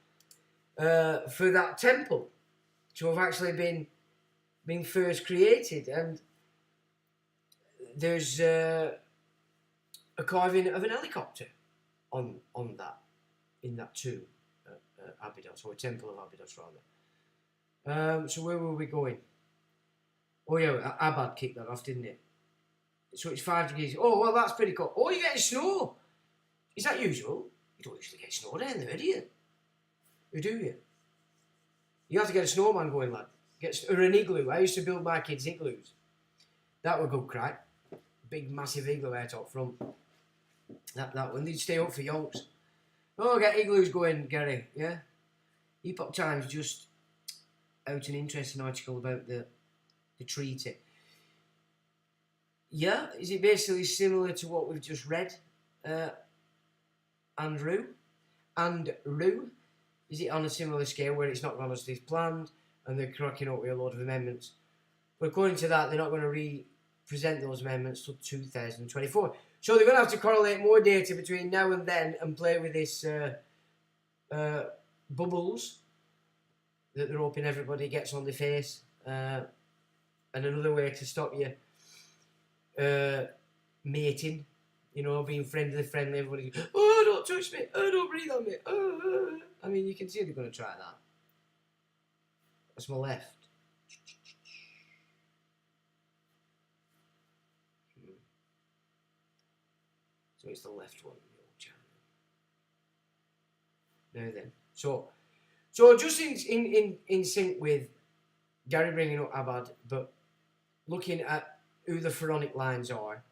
for that temple to have actually been first created. And there's a carving of an helicopter on that, in that tomb at Abydos, or temple of Abydos rather. So where were we going? Oh yeah, Abad kicked that off, didn't it? So it's 5 degrees. Oh, well, that's pretty cold. Oh, you're getting snow. Is that usual? You don't usually get snow down there, do you? Or do you? You have to get a snowman going, lad. Or an igloo. I used to build my kids' igloos. That would go crack. Big, massive igloo out up front. That one. They'd stay up for yonks. Oh, get igloos going, Gary. Yeah? Epoch Times just out an interesting article about the treaty. Yeah, is it basically similar to what we've just read? Andrew? Is it on a similar scale where it's not gone as they've planned and they're cracking up with a load of amendments? But according to that, they're not going to re-present those amendments till 2024. So they're going to have to correlate more data between now and then and play with this bubbles that they're hoping everybody gets on their face. And another way to stop you mating, you know, being friendly, everybody goes, oh, don't touch me, oh, don't breathe on me, oh. I mean, you can see they're going to try that. That's my left. So it's the left one, the old channel. Now then, so just in sync with Gary bringing up Abad, but looking at who the pharaonic lines are,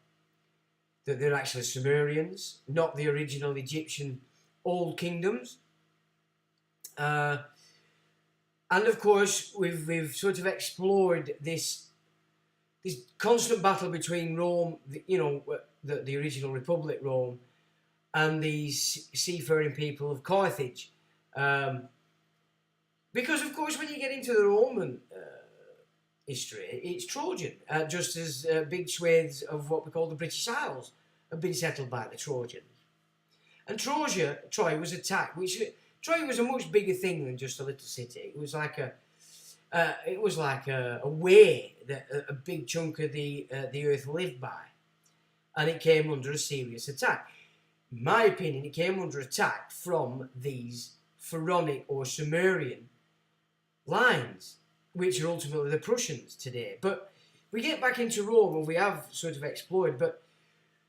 that they're actually Sumerians, not the original Egyptian old kingdoms. And of course, we've sort of explored this constant battle between Rome, you know, the original Republic Rome, and these seafaring people of Carthage. Because, of course, when you get into the Roman history, it's Trojan, just as big swathes of what we call the British Isles have been settled by the Trojans. And Troy was attacked, Troy was a much bigger thing than just a little city. It was like a way that a big chunk of the earth lived by, and it came under a serious attack. In my opinion, it came under attack from these pharaonic or Sumerian lines, which are ultimately the Prussians today. But we get back into Rome, and we have sort of explored, but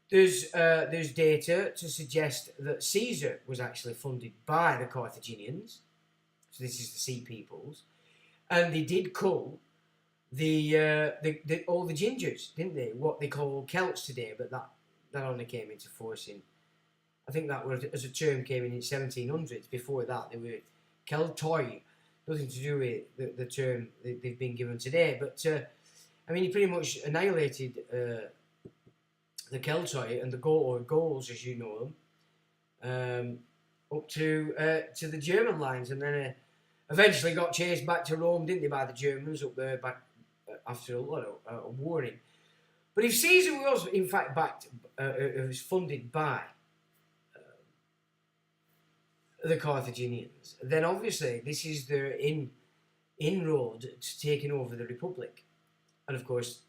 there's data to suggest that Caesar was actually funded by the Carthaginians, so this is the Sea Peoples, and they did cull all the gingers, didn't they? What they call Celts today, but that only came into force I think that was as a term came in 1700s. Before that, they were Celtoi, nothing to do with the term they've been given today. But I mean, he pretty much annihilated the Celtoi and the Gauls, as you know them, up to the German lines, and then eventually got chased back to Rome, didn't they, by the Germans up there back after a lot of warring. But if Caesar was in fact was funded by the Carthaginians, then obviously this is their inroad to taking over the Republic. And of course,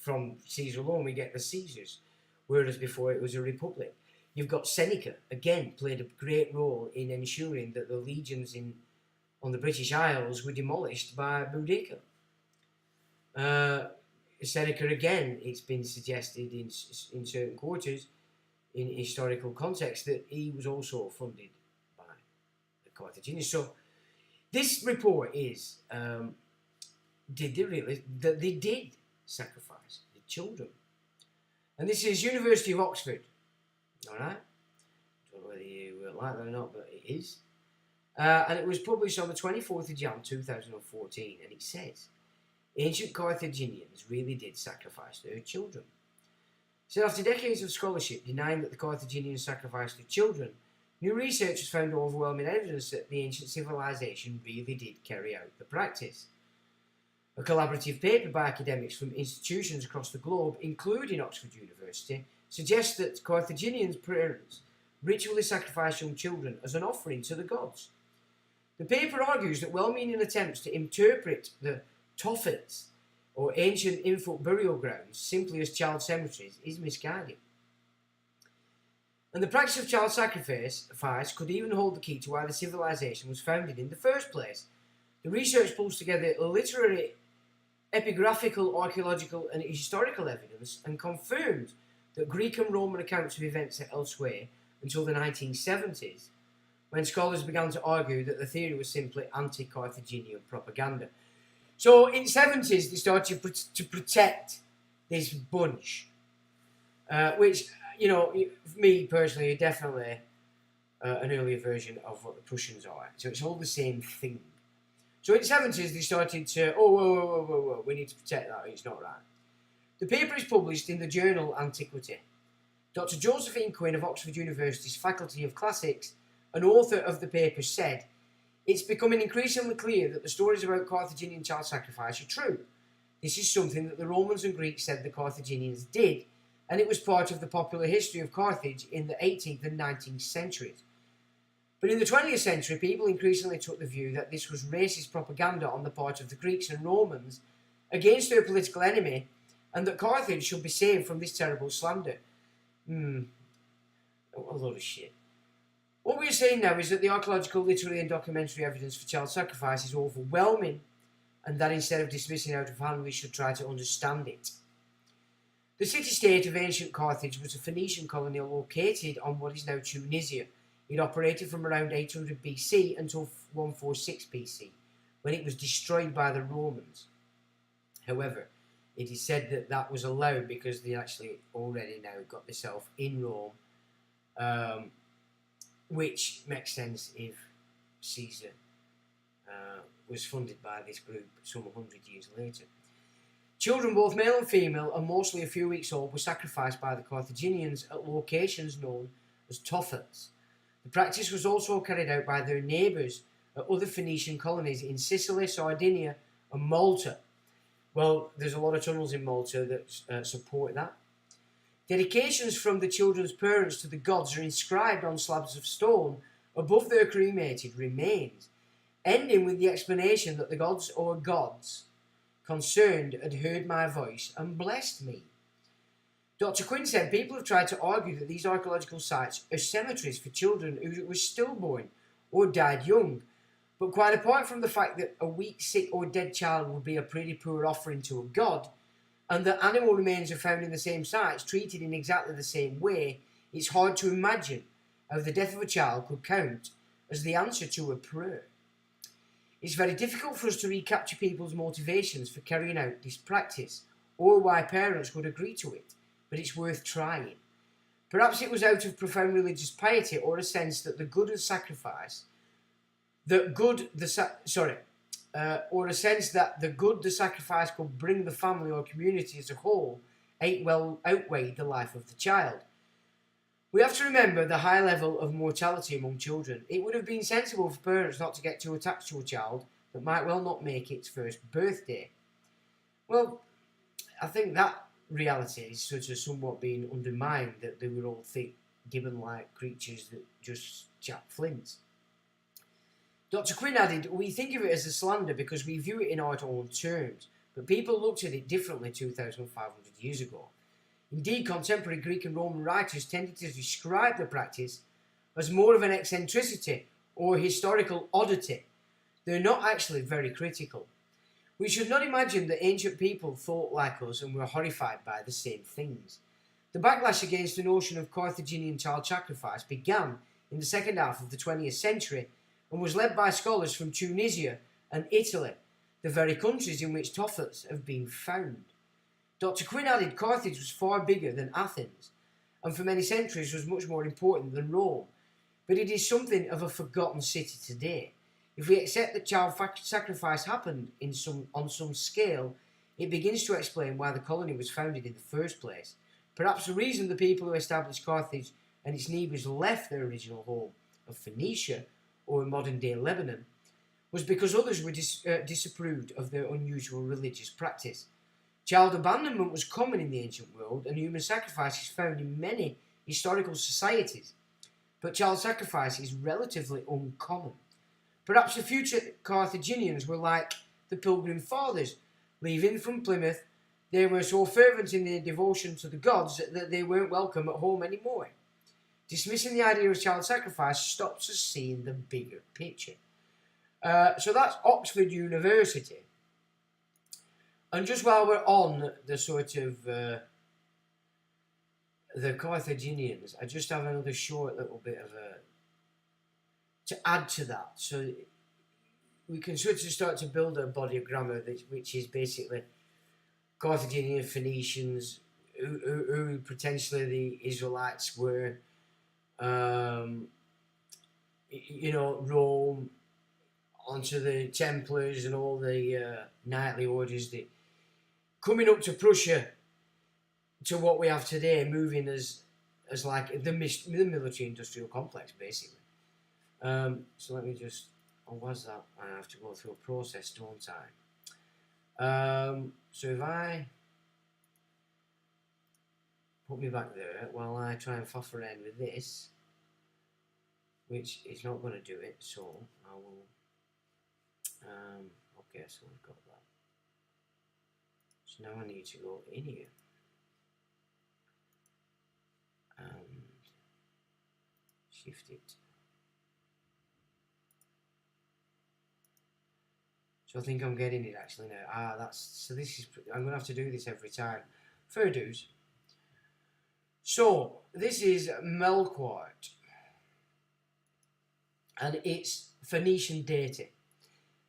from Caesar alone, we get the Caesars, whereas before it was a Republic. You've got Seneca, again, played a great role in ensuring that the legions on the British Isles were demolished by Boudicca. Seneca, again, it's been suggested in certain quarters, in historical context, that he was also funded by the Carthaginians. So this report is, did they really, that they did sacrifice the children. And this is University of Oxford, all right? Don't know whether you like that or not, but it is. And it was published on the 24th of Jan 2014, and it says, ancient Carthaginians really did sacrifice their children. So after decades of scholarship denying that the Carthaginians sacrificed their children, new research has found overwhelming evidence that the ancient civilization really did carry out the practice. A collaborative paper by academics from institutions across the globe, including Oxford University, suggests that Carthaginian parents ritually sacrificed young children as an offering to the gods. The paper argues that well-meaning attempts to interpret the Tophets, or ancient infant burial grounds, simply as child cemeteries is misguided. And the practice of child sacrifice could even hold the key to why the civilization was founded in the first place. The research pulls together literary epigraphical, archaeological and historical evidence and confirmed that Greek and Roman accounts of events are elsewhere until the 1970s, when scholars began to argue that the theory was simply anti-Carthaginian propaganda. So in the 70s, they started to protect this bunch, which, you know, for me personally, are definitely an earlier version of what the Prussians are. So it's all the same thing. So in the 70s, they started to, whoa, we need to protect that, it's not right. The paper is published in the journal Antiquity. Dr. Josephine Quinn of Oxford University's Faculty of Classics, an author of the paper, said, "It's becoming increasingly clear that the stories about Carthaginian child sacrifice are true. This is something that the Romans and Greeks said the Carthaginians did, and it was part of the popular history of Carthage in the 18th and 19th centuries. But in the 20th century, people increasingly took the view that this was racist propaganda on the part of the Greeks and Romans against their political enemy, and that Carthage should be saved from this terrible slander." A load of shit. What we're saying now is that the archaeological, literary and documentary evidence for child sacrifice is overwhelming, and that instead of dismissing it out of hand, we should try to understand it. The city-state of ancient Carthage was a Phoenician colony located on what is now Tunisia. It operated from around 800 BC until 146 BC, when it was destroyed by the Romans. However, it is said that that was allowed because they actually already now got themselves in Rome, which makes sense if Caesar was funded by this group some 100 years later. Children, both male and female, and mostly a few weeks old, were sacrificed by the Carthaginians at locations known as tophets. The practice was also carried out by their neighbours at other Phoenician colonies in Sicily, Sardinia and Malta. Well, there's a lot of tunnels in Malta that support that. Dedications from the children's parents to the gods are inscribed on slabs of stone above their cremated remains, ending with the explanation that the gods or gods concerned had heard my voice and blessed me. Dr. Quinn said people have tried to argue that these archaeological sites are cemeteries for children who were stillborn or died young, but quite apart from the fact that a weak, sick or dead child would be a pretty poor offering to a god, and that animal remains are found in the same sites, treated in exactly the same way, it's hard to imagine how the death of a child could count as the answer to a prayer. It's very difficult for us to recapture people's motivations for carrying out this practice, or why parents would agree to it, but it's worth trying. Perhaps it was out of profound religious piety, or a sense that the good sacrifice could bring the family or community as a whole outweighed the life of the child. We have to remember the high level of mortality among children. It would have been sensible for parents not to get too attached to a child that might well not make its first birthday. Well, I think that reality is sort of somewhat being undermined, that they were all thick, gibbon-like creatures that just chat flints. Dr. Quinn added, "We think of it as a slander because we view it in our own terms, but people looked at it differently 2,500 years ago. Indeed, contemporary Greek and Roman writers tended to describe the practice as more of an eccentricity or historical oddity. They're not actually very critical. We should not imagine that ancient people thought like us and were horrified by the same things. The backlash against the notion of Carthaginian child sacrifice began in the second half of the 20th century and was led by scholars from Tunisia and Italy, the very countries in which tophets have been found. Dr. Quinn added Carthage was far bigger than Athens, and for many centuries was much more important than Rome, but it is something of a forgotten city today. If we accept that child sacrifice happened on some scale, it begins to explain why the colony was founded in the first place. Perhaps the reason the people who established Carthage and its neighbours left their original home of Phoenicia, or modern-day Lebanon, was because others were disapproved of their unusual religious practice. Child abandonment was common in the ancient world, and human sacrifice is found in many historical societies, but child sacrifice is relatively uncommon. Perhaps the future Carthaginians were like the Pilgrim Fathers. Leaving from Plymouth, they were so fervent in their devotion to the gods that they weren't welcome at home anymore. Dismissing the idea of child sacrifice stops us seeing the bigger picture." So that's Oxford University. And just while we're on the sort of the Carthaginians, I just have another short little bit of to add to that, so we can sort of start to build a body of grammar which is basically Carthaginian, Phoenicians, who potentially the Israelites were, you know, Rome, onto the Templars and all the knightly orders, coming up to Prussia, to what we have today, moving as like the military industrial complex, basically. So let me just, or was that? I have to go through a process, don't I? So if I put me back there while I try and faff around with this, which is not going to do it, so I will. Okay, so we've got that. So now I need to go in here and shift it. So I think I'm getting it actually now. This is, I'm going to have to do this every time. Fair dues. So this is Melquart, and it's Phoenician deity.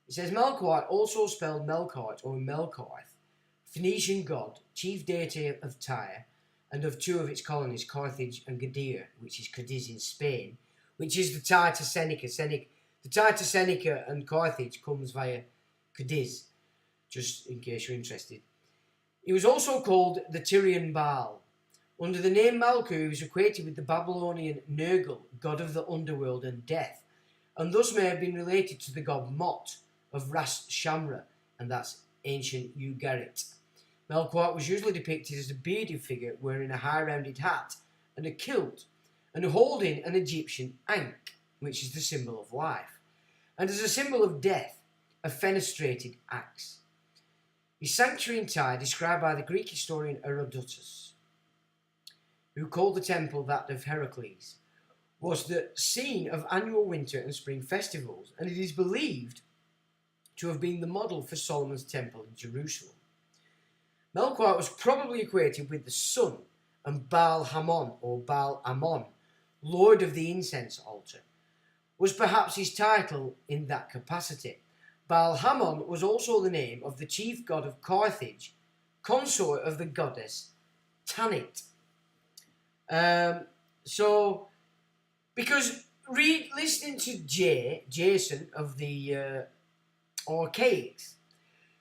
It says Melquart, also spelled Melkart or Melkarth, Phoenician god, chief deity of Tyre, and of two of its colonies, Carthage and Gadara, which is Cadiz in Spain, which is the tie to Seneca. The tie to Seneca and Carthage comes via Cadiz, just in case you're interested. He was also called the Tyrian Baal. Under the name Malku, he was equated with the Babylonian Nergal, god of the underworld and death, and thus may have been related to the god Mot of Ras Shamra, and that's ancient Ugarit. Melquart was usually depicted as a bearded figure wearing a high rounded hat and a kilt, and holding an Egyptian ankh, which is the symbol of life, and as a symbol of death, a fenestrated axe. His sanctuary in Tyre, described by the Greek historian Herodotus, who called the temple that of Heracles, was the scene of annual winter and spring festivals, and it is believed to have been the model for Solomon's temple in Jerusalem. Melquart was probably equated with the sun, and Baal Hamon, or Baal Ammon, lord of the incense altar, was perhaps his title in that capacity. Baal Hamon was also the name of the chief god of Carthage, consort of the goddess Tanit. So, because listening to Jason of the Archaics,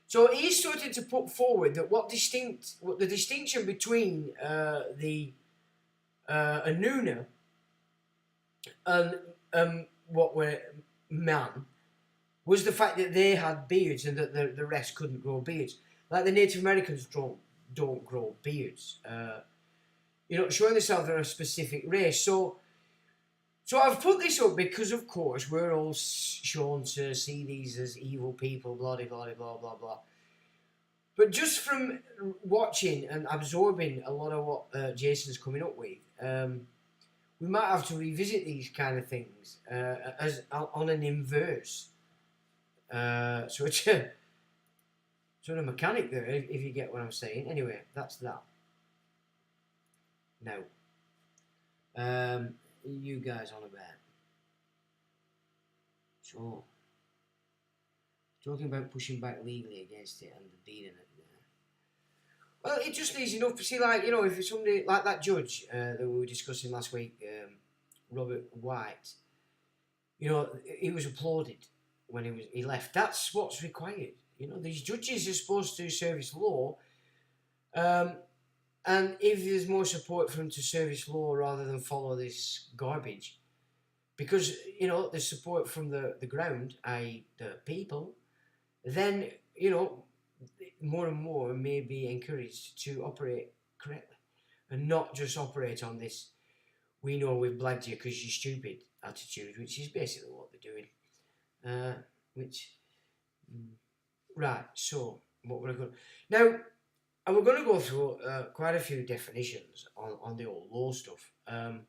so he started to put forward that what the distinction between the Anuna and what were man was the fact that they had beards and that the rest couldn't grow beards. Like the Native Americans don't grow beards. You know, showing themselves they're a specific race. So I've put this up because, of course, we're all shown to see these as evil people, blah, blah, blah, blah, blah, blah. But just from watching and absorbing a lot of what Jason's coming up with, we might have to revisit these kind of things as on an inverse. So it's a sort of mechanic there, if you get what I'm saying. Anyway, that's that. Now, you guys on about. So, talking about pushing back legally against it and the beating it. Well, it just needs enough. See, like, you know, if it's somebody like that judge that we were discussing last week, Robert White, you know, he was applauded when he left. That's what's required. You know, these judges are supposed to service law, and if there's more support for them to service law rather than follow this garbage, because, you know, there's support from the ground, i.e. the people, then, you know, more and more may be encouraged to operate correctly and not just operate on this "we know we've blagged you because you're stupid" attitude, which is basically what they're doing. Right, so what we're going to now, and we're going to go through quite a few definitions on the old law stuff. But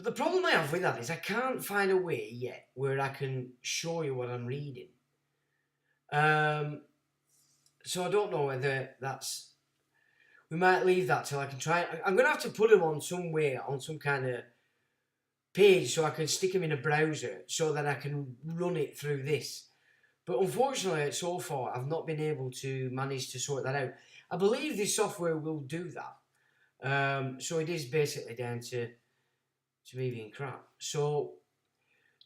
the problem I have with that is I can't find a way yet where I can show you what I'm reading. So I don't know whether that's... We might leave that till I can try... I'm going to have to put them on somewhere, on some kind of page, so I can stick them in a browser so that I can run it through this. But unfortunately, so far, I've not been able to manage to sort that out. I believe this software will do that. So it is basically down to me being crap. So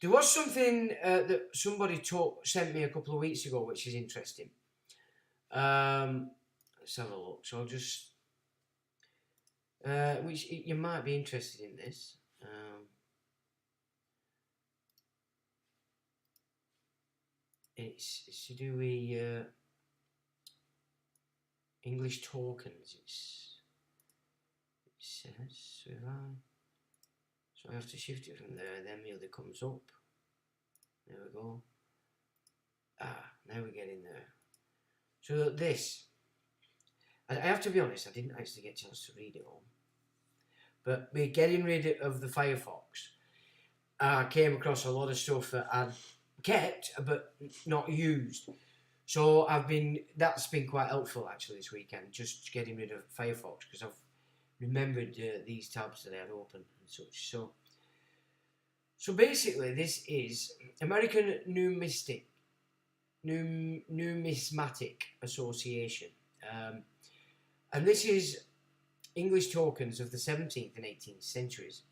there was something that somebody sent me a couple of weeks ago, which is interesting. Let's have a look. So I'll just... which you might be interested in this. It's to do with English tokens. It says, so I have to shift it from there, then the other comes up. There we go. Now we get in there. So this, I have to be honest, I didn't actually get a chance to read it all. But we're getting rid of the Firefox. I came across a lot of stuff that I'd kept but not used. So that's been quite helpful actually this weekend, just getting rid of Firefox, because I've remembered these tabs that I had open and such. So basically this is American Numismatic Association. And this is English tokens of the 17th and 18th centuries.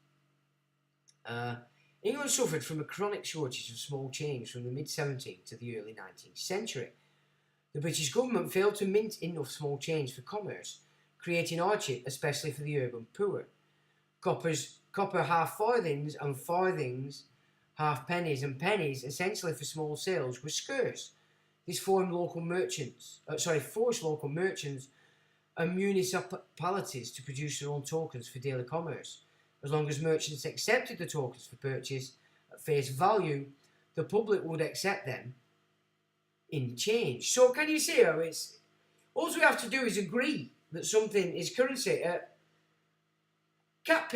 England suffered from a chronic shortage of small change from the mid-17th to the early 19th century. The British government failed to mint enough small change for commerce, creating hardship especially for the urban poor. Copper half-farthings and farthings, half-pennies and pennies, essentially for small sales, were scarce. This forced local merchants and municipalities to produce their own tokens for daily commerce. As long as merchants accepted the tokens for purchase at face value, the public would accept them in change. So can you see how it's... All we have to do is agree that something is currency. Cat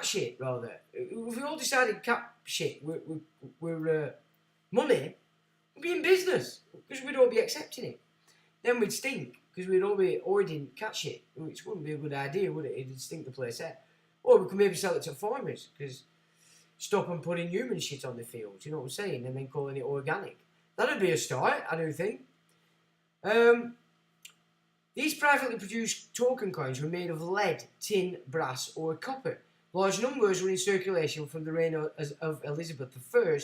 shit, rather. If we all decided cat shit we're money, we'd be in business, because we'd all be accepting it. Then we'd stink, because we'd all be ordering cat shit, which wouldn't be a good idea, would it? It'd stink the place out. Or we could maybe sell it to farmers, because stop them putting human shit on the fields, you know what I'm saying, and then calling it organic. That'd be a start, I do think. These privately produced token coins were made of lead, tin, brass or copper. Large numbers were in circulation from the reign of Elizabeth I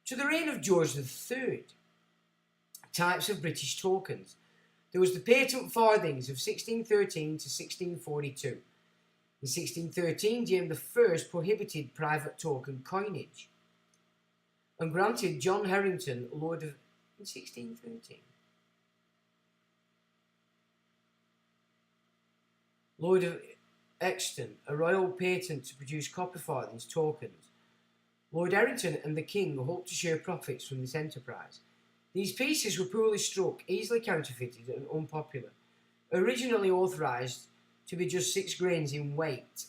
to the reign of George III. Types of British tokens. There was the patent farthings of 1613 to 1642. In 1613, James I prohibited private token coinage and granted John Harrington, Lord of... in 1613? Lord of Exton, a royal patent to produce copper farthings tokens. Lord Harrington and the King hoped to share profits from this enterprise. These pieces were poorly struck, easily counterfeited and unpopular. Originally authorised to be just 6 grains in weight,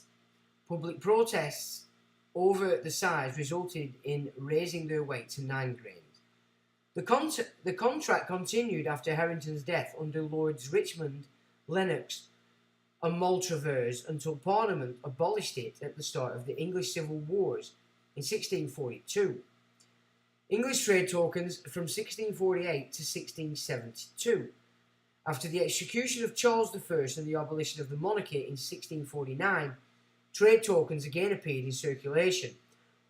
public protests over the size resulted in raising their weight to 9 grains. The contract continued after Harrington's death under Lords Richmond, Lennox and Maltravers until Parliament abolished it at the start of the English Civil Wars in 1642. English trade tokens from 1648 to 1672. After the execution of Charles I and the abolition of the monarchy in 1649, trade tokens again appeared in circulation.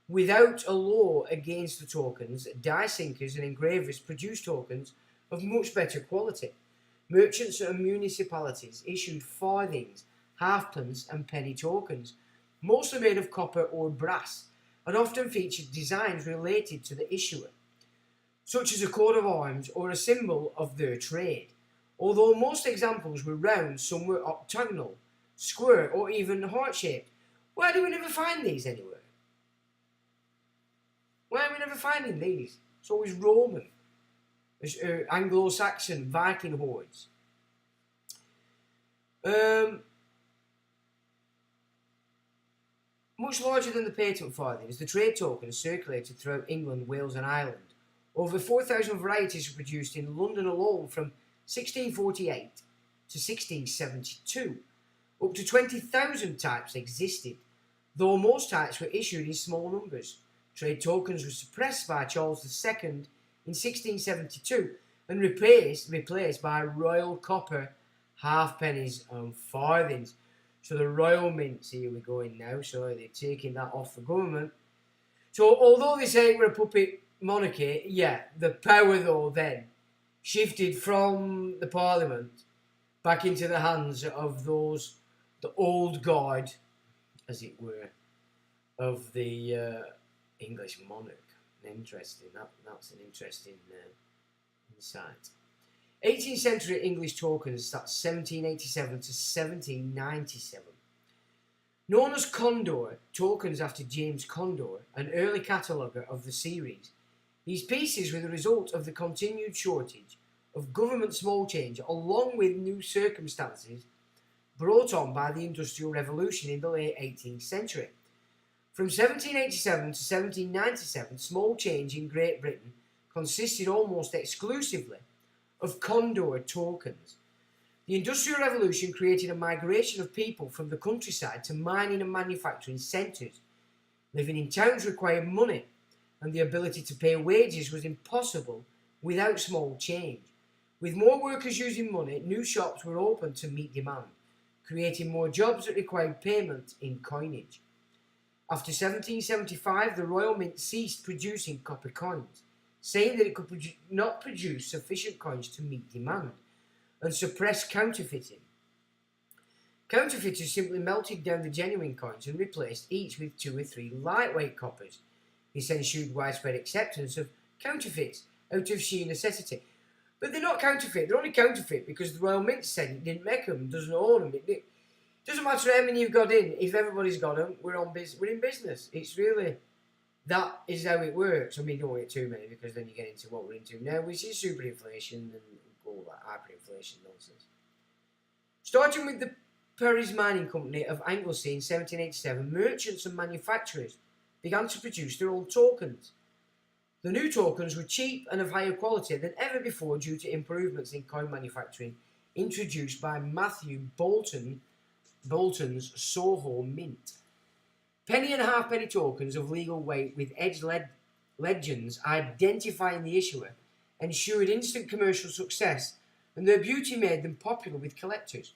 Without a law against the tokens, die sinkers and engravers produced tokens of much better quality. Merchants and municipalities issued farthings, halfpence and penny tokens, mostly made of copper or brass, and often featured designs related to the issuer, such as a coat of arms or a symbol of their trade. Although most examples were round, some were octagonal, square or even heart-shaped. Why do we never find these anywhere? Why are we never finding these? It's always Roman, Anglo-Saxon, Viking hordes. Much larger than the patent farthings, the trade tokens circulated throughout England, Wales and Ireland. Over 4,000 varieties were produced in London alone from 1648 to 1672. Up to 20,000 types existed, though most types were issued in small numbers. Trade tokens were suppressed by Charles II in 1672 and replaced by royal copper, halfpennies and farthings. So the royal mints, here we're going now, so they're taking that off the government. So although they say we're a puppet monarchy, yeah, the power though then shifted from the parliament back into the hands of those, the old guard, as it were, of the English monarch. Interesting, that's an interesting insight. 18th century English tokens, that's 1787 to 1797. Known as Condor, tokens after James Condor, an early cataloguer of the series. These pieces were the result of the continued shortage of government small change along with new circumstances brought on by the Industrial Revolution in the late 18th century. From 1787 to 1797, small change in Great Britain consisted almost exclusively of Condor tokens. The Industrial Revolution created a migration of people from the countryside to mining and manufacturing centres. Living in towns required money, and the ability to pay wages was impossible without small change. With more workers using money, new shops were opened to meet demand, creating more jobs that required payment in coinage. After 1775, the Royal Mint ceased producing copper coins, saying that it could not produce sufficient coins to meet demand, and suppressed counterfeiting. Counterfeiters simply melted down the genuine coins and replaced each with 2 or 3 lightweight coppers. This ensured widespread acceptance of counterfeits out of sheer necessity. But they're not counterfeit, they're only counterfeit because the Royal Mint said it didn't make them, doesn't own them. It doesn't matter how many you've got in, if everybody's got them, we're in business. It's really, that is how it works. I mean, you don't want it too many because then you get into what we're into now, which is superinflation and all that hyperinflation nonsense. Starting with the Paris Mining Company of Anglesey in 1787, merchants and manufacturers began to produce their own tokens. The new tokens were cheap and of higher quality than ever before due to improvements in coin manufacturing introduced by Matthew Bolton's Soho Mint. Penny and halfpenny tokens of legal weight with edged legends identifying the issuer ensured instant commercial success, and their beauty made them popular with collectors.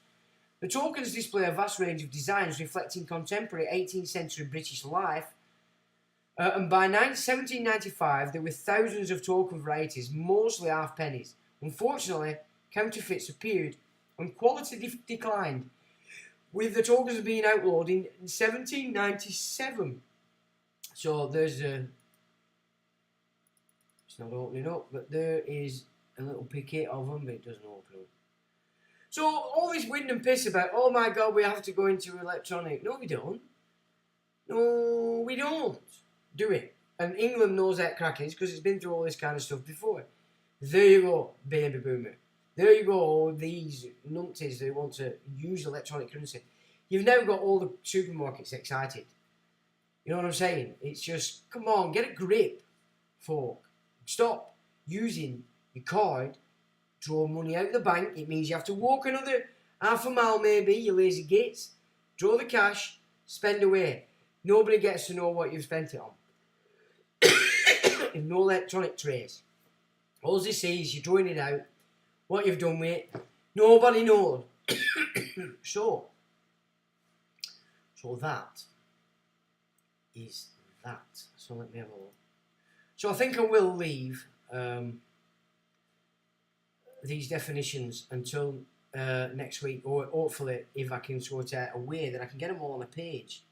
The tokens display a vast range of designs reflecting contemporary 18th century British life, and by 1795 there were thousands of token varieties, mostly halfpennies. Unfortunately, counterfeits appeared and quality declined, with the tokens being outlawed in 1797. So there's a... It's not opening up, but there is a little picket of them, but it doesn't open up. So all this wind and piss about, oh my God, we have to go into electronic. No, we don't. No, we don't do it. And England knows that crack is because it's been through all this kind of stuff before. There you go, baby boomer. There you go, all these numpties who want to use electronic currency. You've now got all the supermarkets excited. You know what I'm saying? It's just, come on, get a grip, folk. Stop using your card, draw money out of the bank. It means you have to walk another half a mile maybe, you lazy gits. Draw the cash, spend away. Nobody gets to know what you've spent it on. There's no electronic trace. All they see is you're drawing it out, what you've done with it. Nobody knows. So that is that. So let me have a look. So I think I will leave these definitions until next week, or hopefully if I can sort out a way that I can get them all on a page.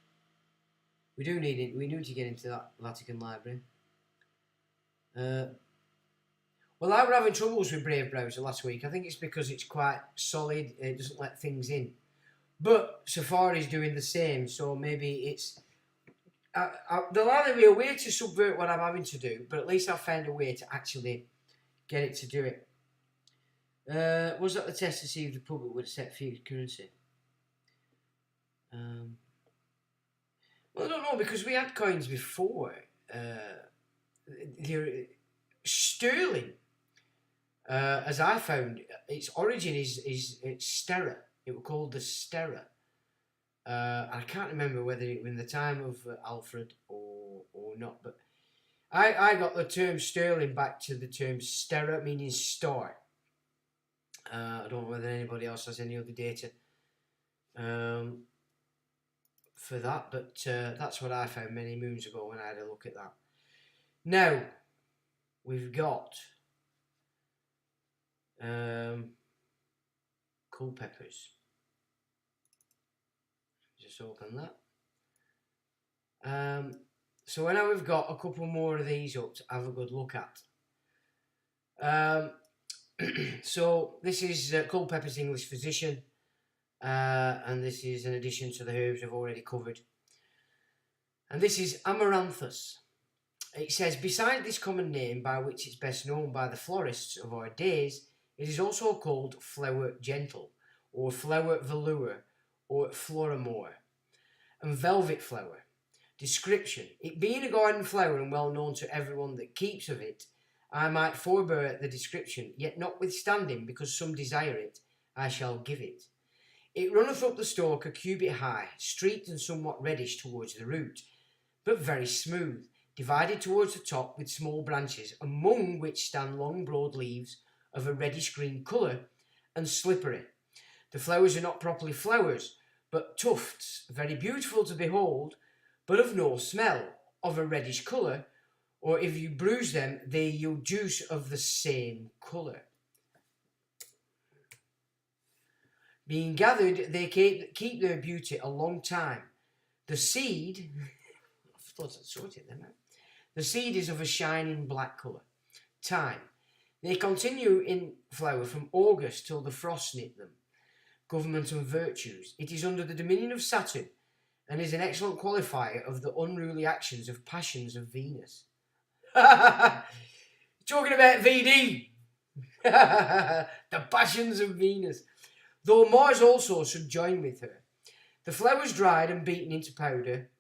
We do need it. We need to get into that Vatican Library. Well, I were having troubles with Brave Browser last week. I think it's because it's quite solid. It doesn't let things in. But Safari's doing the same, so maybe it's... there'll either be a way to subvert what I'm having to do, but at least I've found a way to actually get it to do it. Was that the test to see if the public would accept fiat currency? Well, I don't know, because we had coins before. Sterling as I found, its origin is stera. It was called the stera. I can't remember whether it was in the time of Alfred or not, but I got the term sterling back to the term stera, meaning star. I don't know whether anybody else has any other data for that, but that's what I found many moons ago when I had a look at that. Now, we've got Culpepers. Just open that. So now we've got a couple more of these up to have a good look at. So this is Culpepper's English Physician, and this is an addition to the herbs I've already covered. And this is Amaranthus. It says, beside this common name by which it's best known by the florists of our days, it is also called flower gentle, or flower velour, or floramore, and velvet flower. Description: it being a garden flower and well known to everyone that keeps of it, I might forbear the description, yet notwithstanding, because some desire it, I shall give it. It runneth up the stalk a cubit high, streaked and somewhat reddish towards the root, but very smooth, divided towards the top with small branches, among which stand long broad leaves of a reddish green colour and slippery. The flowers are not properly flowers, but tufts, very beautiful to behold, but of no smell, of a reddish colour, or if you bruise them, they yield juice of the same colour. Being gathered, they keep their beauty a long time. The seed, I thought I'd sorted them out. The seed is of a shining black colour. Time. They continue in flower from August till the frost nip them. Government and virtues. It is under the dominion of Saturn, and is an excellent qualifier of the unruly actions of passions of Venus. Talking about VD. The passions of Venus. Though Mars also should join with her. The flowers dried and beaten into powder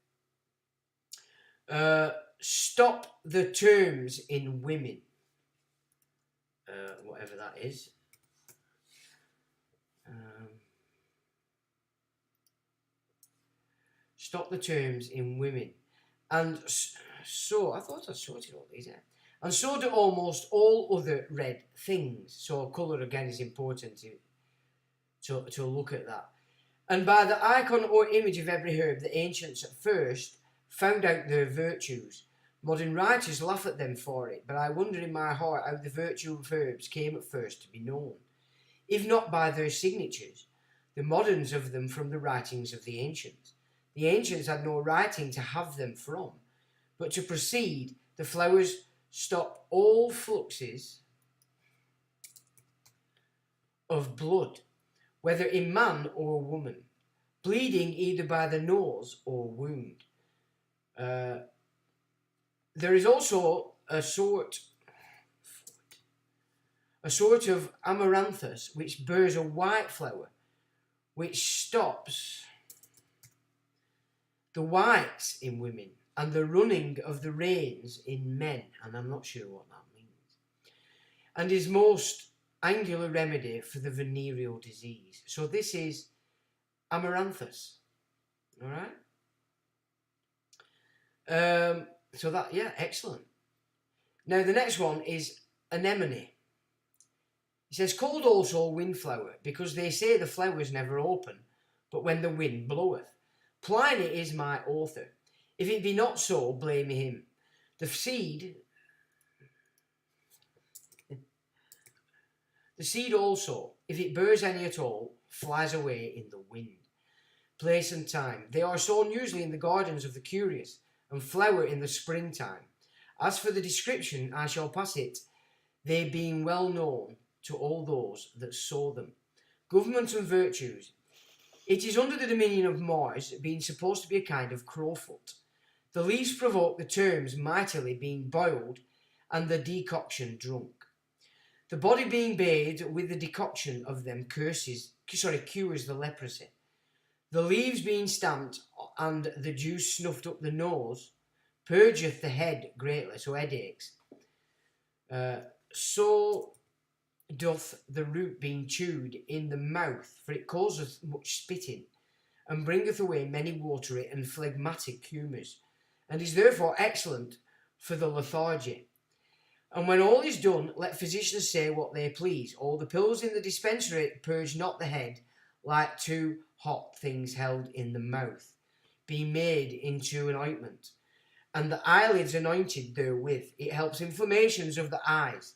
stop the terms in women. Whatever that is. Stop the terms in women. And so, I thought I'd sorted all these out. And so do almost all other red things. So colour again is important to look at that. And by the icon or image of every herb, the ancients at first found out their virtues. Modern writers laugh at them for it, but I wonder in my heart how the virtue of herbs came at first to be known. If not by their signatures, the moderns of them from the writings of the ancients. The ancients had no writing to have them from, but to proceed, the flowers stop all fluxes of blood, whether in man or woman, bleeding either by the nose or wound. There is also a sort of amaranthus which bears a white flower, which stops the whites in women and the running of the rains in men, and I'm not sure what that means, and is most angular remedy for the venereal disease. So this is amaranthus, all right? So that, yeah, excellent. Now the next one is anemone. It says, called also windflower, because they say the flowers never open, but when the wind bloweth. Pliny is my author. If it be not so, blame him. The seed also, if it bears any at all, flies away in the wind. Place and time. They are sown usually in the gardens of the curious, and flower in the springtime. As for the description, I shall pass it, they being well known to all those that saw them. Government and virtues. It is under the dominion of Mars, being supposed to be a kind of crowfoot. The leaves provoke the terms mightily, being boiled, and the decoction drunk. The body being bathed with the decoction of them cures the leprosy. The leaves being stamped and the juice snuffed up the nose, purgeth the head greatly, so headaches. So doth the root being chewed in the mouth, for it causeth much spitting, and bringeth away many watery and phlegmatic humours, and is therefore excellent for the lethargy. And when all is done, let physicians say what they please. All the pills in the dispensary purge not the head, like two hot things held in the mouth, being made into an ointment, and the eyelids anointed therewith. It helps inflammations of the eyes,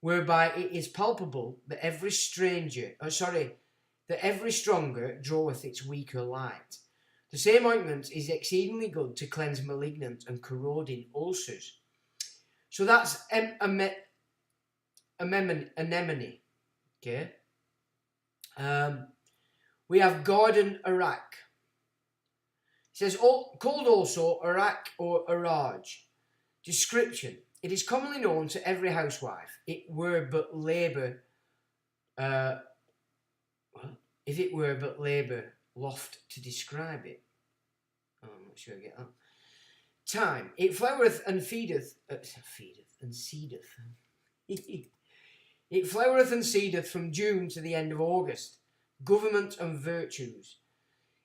whereby it is palpable that every stronger draweth its weaker light. The same ointment is exceedingly good to cleanse malignant and corroding ulcers. So that's anemone. Okay. We have Gordon Arak. It says, called also Arak or Araj. Description. It is commonly known to every housewife. It were but labour. If it were but labour loft to describe it. Oh, I'm not sure I get that. Time. It flowereth and feedeth. And seedeth. It flowereth and seedeth from June to the end of August. Government and virtues.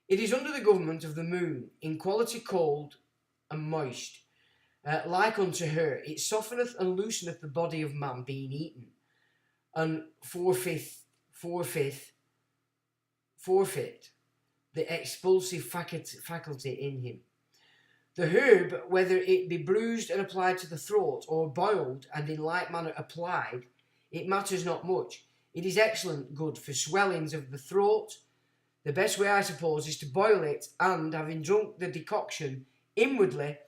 It is under the government of the moon, in quality cold and moist. Like unto her, it softeneth and looseneth the body of man being eaten, and forfeit the expulsive faculty in him. The herb, whether it be bruised and applied to the throat, or boiled and in like manner applied, it matters not much. It is excellent good for swellings of the throat. The best way, I suppose, is to boil it, and, having drunk the decoction inwardly,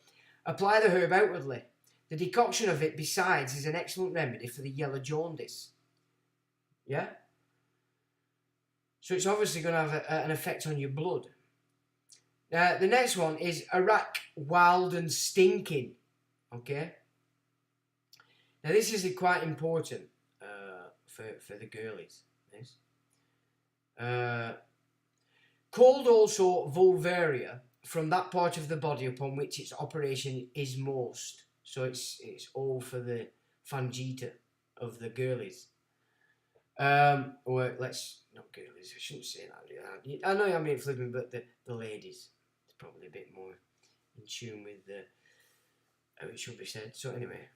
apply the herb outwardly. The decoction of it, besides, is an excellent remedy for the yellow jaundice. Yeah? So it's obviously going to have an effect on your blood. The next one is Arak, wild and stinking. Okay? Now this is quite important for the girlies. This. Called also vulvaria, from that part of the body upon which its operation is most. So it's all for the fangita of the girlies. Or let's not girlies. I shouldn't say that. I know I'm being flippant, but the ladies. It's probably a bit more in tune with how it should be said. So anyway.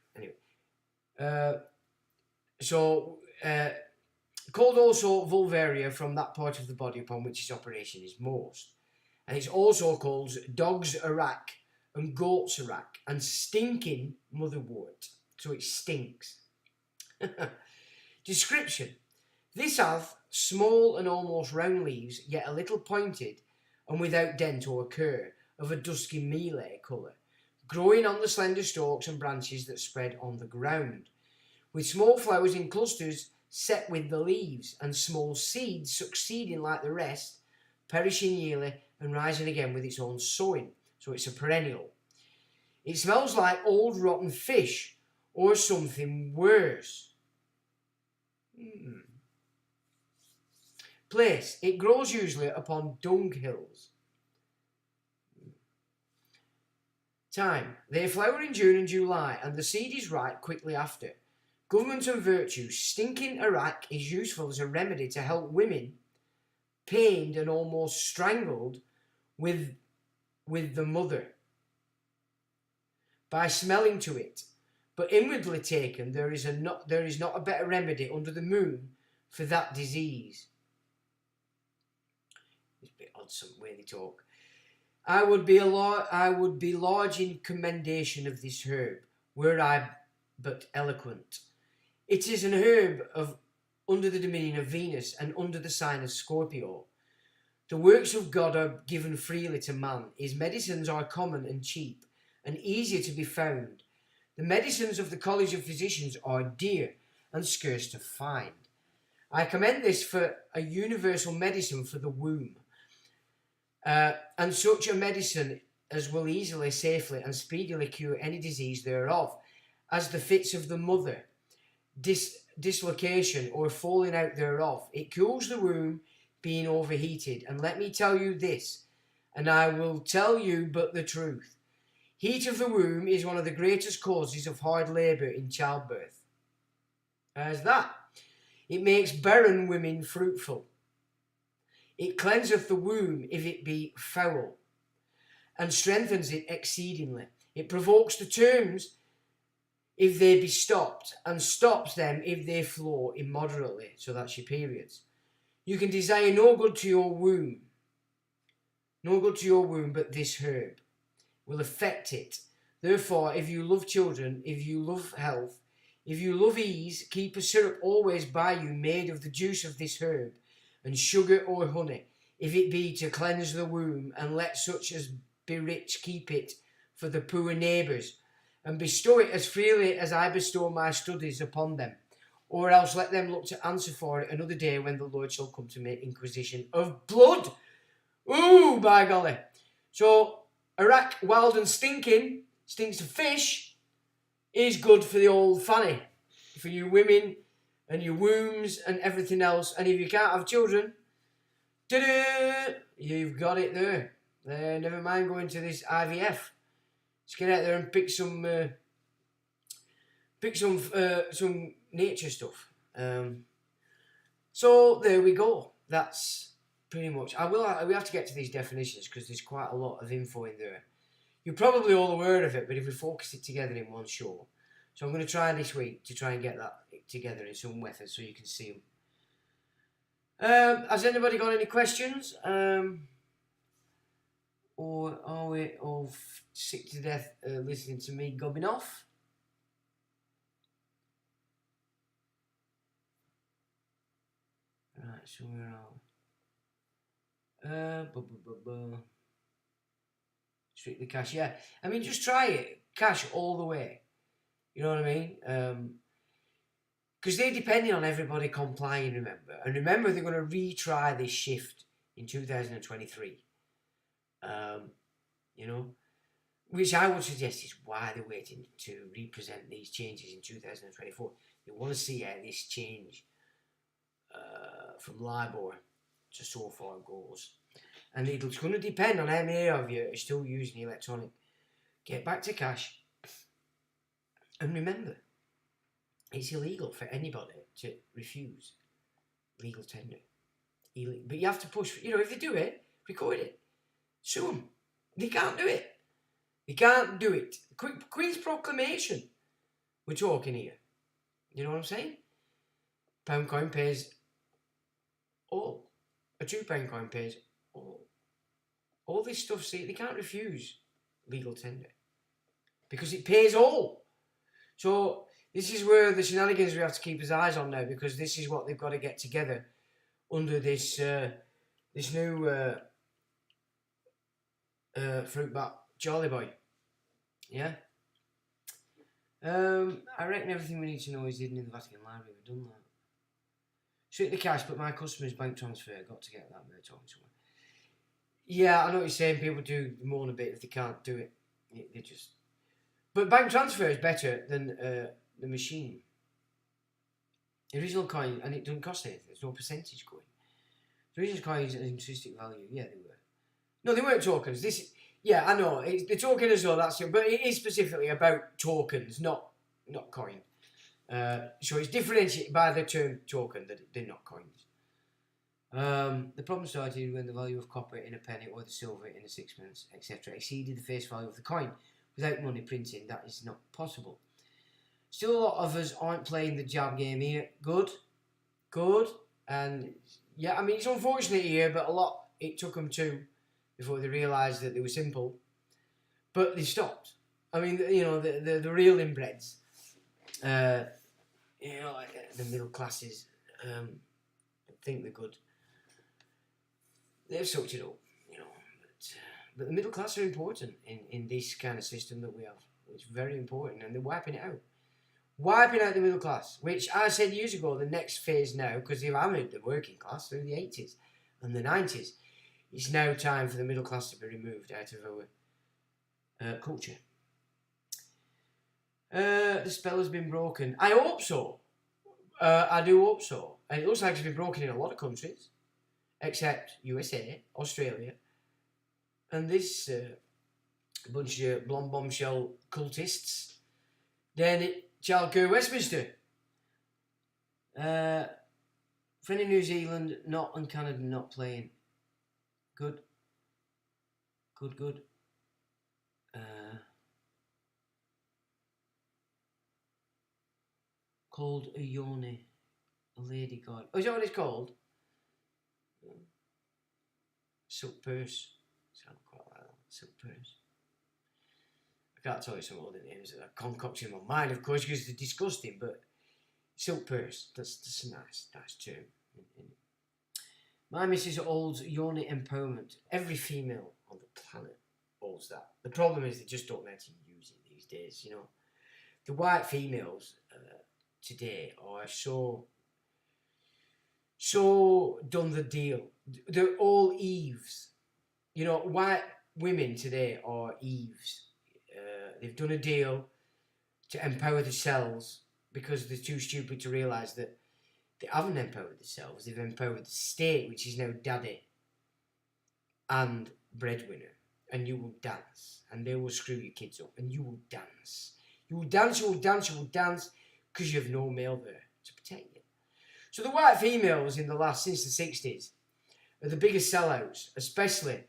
Called also vulvaria, from that part of the body upon which its operation is most. And it's also called dog's arak and goat's arak and stinking motherwort. So it stinks. Description. This hath small and almost round leaves, yet a little pointed and without dent or curve, of a dusky mealy colour, growing on the slender stalks and branches that spread on the ground, with small flowers in clusters set with the leaves, and small seeds succeeding like the rest, perishing yearly and rising again with its own sowing. So it's a perennial. It smells like old rotten fish or something worse. Place. It grows usually upon dunghills. Time. They flower in June and July, and the seed is ripe quickly after. Government and virtue. Stinking arak is useful as a remedy to help women pained and almost strangled with the mother by smelling to it. But inwardly taken, there is not a better remedy under the moon for that disease. It's a bit odd some way they talk. I would be large in commendation of this herb, were I but eloquent. It is an herb under the dominion of Venus and under the sign of Scorpio. The works of God are given freely to man. His medicines are common and cheap, and easier to be found. The medicines of the College of Physicians are dear and scarce to find. I commend this for a universal medicine for the womb, and such a medicine as will easily, safely, and speedily cure any disease thereof, as the fits of the mother, dislocation or falling out thereof. It cools the womb being overheated, and let me tell you this, and I will tell you but the truth. Heat of the womb is one of the greatest causes of hard labour in childbirth. As that. It makes barren women fruitful. It cleanseth the womb if it be foul, and strengthens it exceedingly. It provokes the terms if they be stopped, and stops them if they flow immoderately. So that's your periods. You can desire no good to your womb. No good to your womb, but this herb will affect it. Therefore, if you love children, if you love health, if you love ease, keep a syrup always by you made of the juice of this herb, and sugar or honey, if it be to cleanse the womb, and let such as be rich keep it for the poor neighbours, and bestow it as freely as I bestow my studies upon them, or else let them look to answer for it another day when the Lord shall come to make inquisition of blood. Ooh, by golly. So, Iraq, wild and stinking, stinks of fish, is good for the old fanny, for you women and your wombs and everything else. And if you can't have children, ta-da, you've got it there. Never mind going to this IVF. Just get out there and pick some nature stuff. So there we go. That's pretty much. We have to get to these definitions because there's quite a lot of info in there. You're probably all aware of it, but if we focus it together in one show. So I'm going to try this week to try and get that together in some method so you can see them. Has anybody got any questions? Or are we all sick to death listening to me gobbing off? Right, so where are we? Strictly cash, yeah. I mean, just try it. Cash all the way. You know what I mean? Because they're depending on everybody complying, remember. And remember, they're going to retry this shift in 2023. You know, which I would suggest is why they're waiting to represent these changes in 2024. They want to see how this change from LIBOR to so far goes. And it's going to depend on how many of you are still using electronic. Get back to cash. And remember, it's illegal for anybody to refuse legal tender. But you have to push, if they do it, record it. Sue them. They can't do it. They can't do it. Queen's Proclamation. We're talking here. You know what I'm saying? Pound coin pays all. A £2 coin pays all. All this stuff, see, they can't refuse legal tender. Because it pays all. So this is where the shenanigans we have to keep his eyes on now, because this is what they've got to get together under this this new fruit bat Charlie boy. Yeah. I reckon everything we need to know is hidden in the Vatican Library. We've done that. Straight the cash, but my customer's bank transfer. Got to get that. They're talking somewhere. Yeah, I know what you're saying. People do moan a bit if they can't do it. They just. But bank transfer is better than the machine. The original coin, and it doesn't cost anything. There's no percentage going. The original coins an intrinsic value. Yeah, they were. No, they weren't tokens. Yeah, I know. The token as well. That's it. But it is specifically about tokens, not coin. So it's differentiated by the term token that they're not coins. The problem started when the value of copper in a penny or the silver in a sixpence, etc., exceeded the face value of the coin. Without money printing, that is not possible. Still, a lot of us aren't playing the jab game here. Good. And yeah, I mean, it's unfortunate here, but a lot it took them to before they realised that they were simple. But they stopped. I mean, the real inbreds, like the middle classes, think they're good. They've sucked it up, But the middle class are important in this kind of system that we have. It's very important, and they're wiping it out. Wiping out the middle class, which I said years ago, the next phase now, because they've hammered the working class through the 80s and the 90s, it's now time for the middle class to be removed out of our culture. The spell has been broken. I hope so. I do hope so. And it looks like it's been broken in a lot of countries, except USA, Australia, and this bunch of blonde bombshell cultists down at Childcare, Westminster. Friend in New Zealand, not, and Canada not playing. Good. Good. Called a yoni. A lady god. Oh, is that what it's called? Silk purse. Sound quite like that. Silk purse. I can't tell you some other names that are concocted in my mind, of course, because they're disgusting, but silk purse, that's a nice term. My missus holds yoni empowerment. Every female on the planet holds that. The problem is they just don't know how to use it these days, you know. The white females today are so done the deal. They're all Eves. You know, white women today are Eves. They've done a deal to empower themselves because they're too stupid to realise that they haven't empowered themselves. They've empowered the state, which is now daddy and breadwinner. And you will dance. And they will screw your kids up. And you will dance. You will dance because you have no male there to protect you. So the white females since the 60s are the biggest sellouts, especially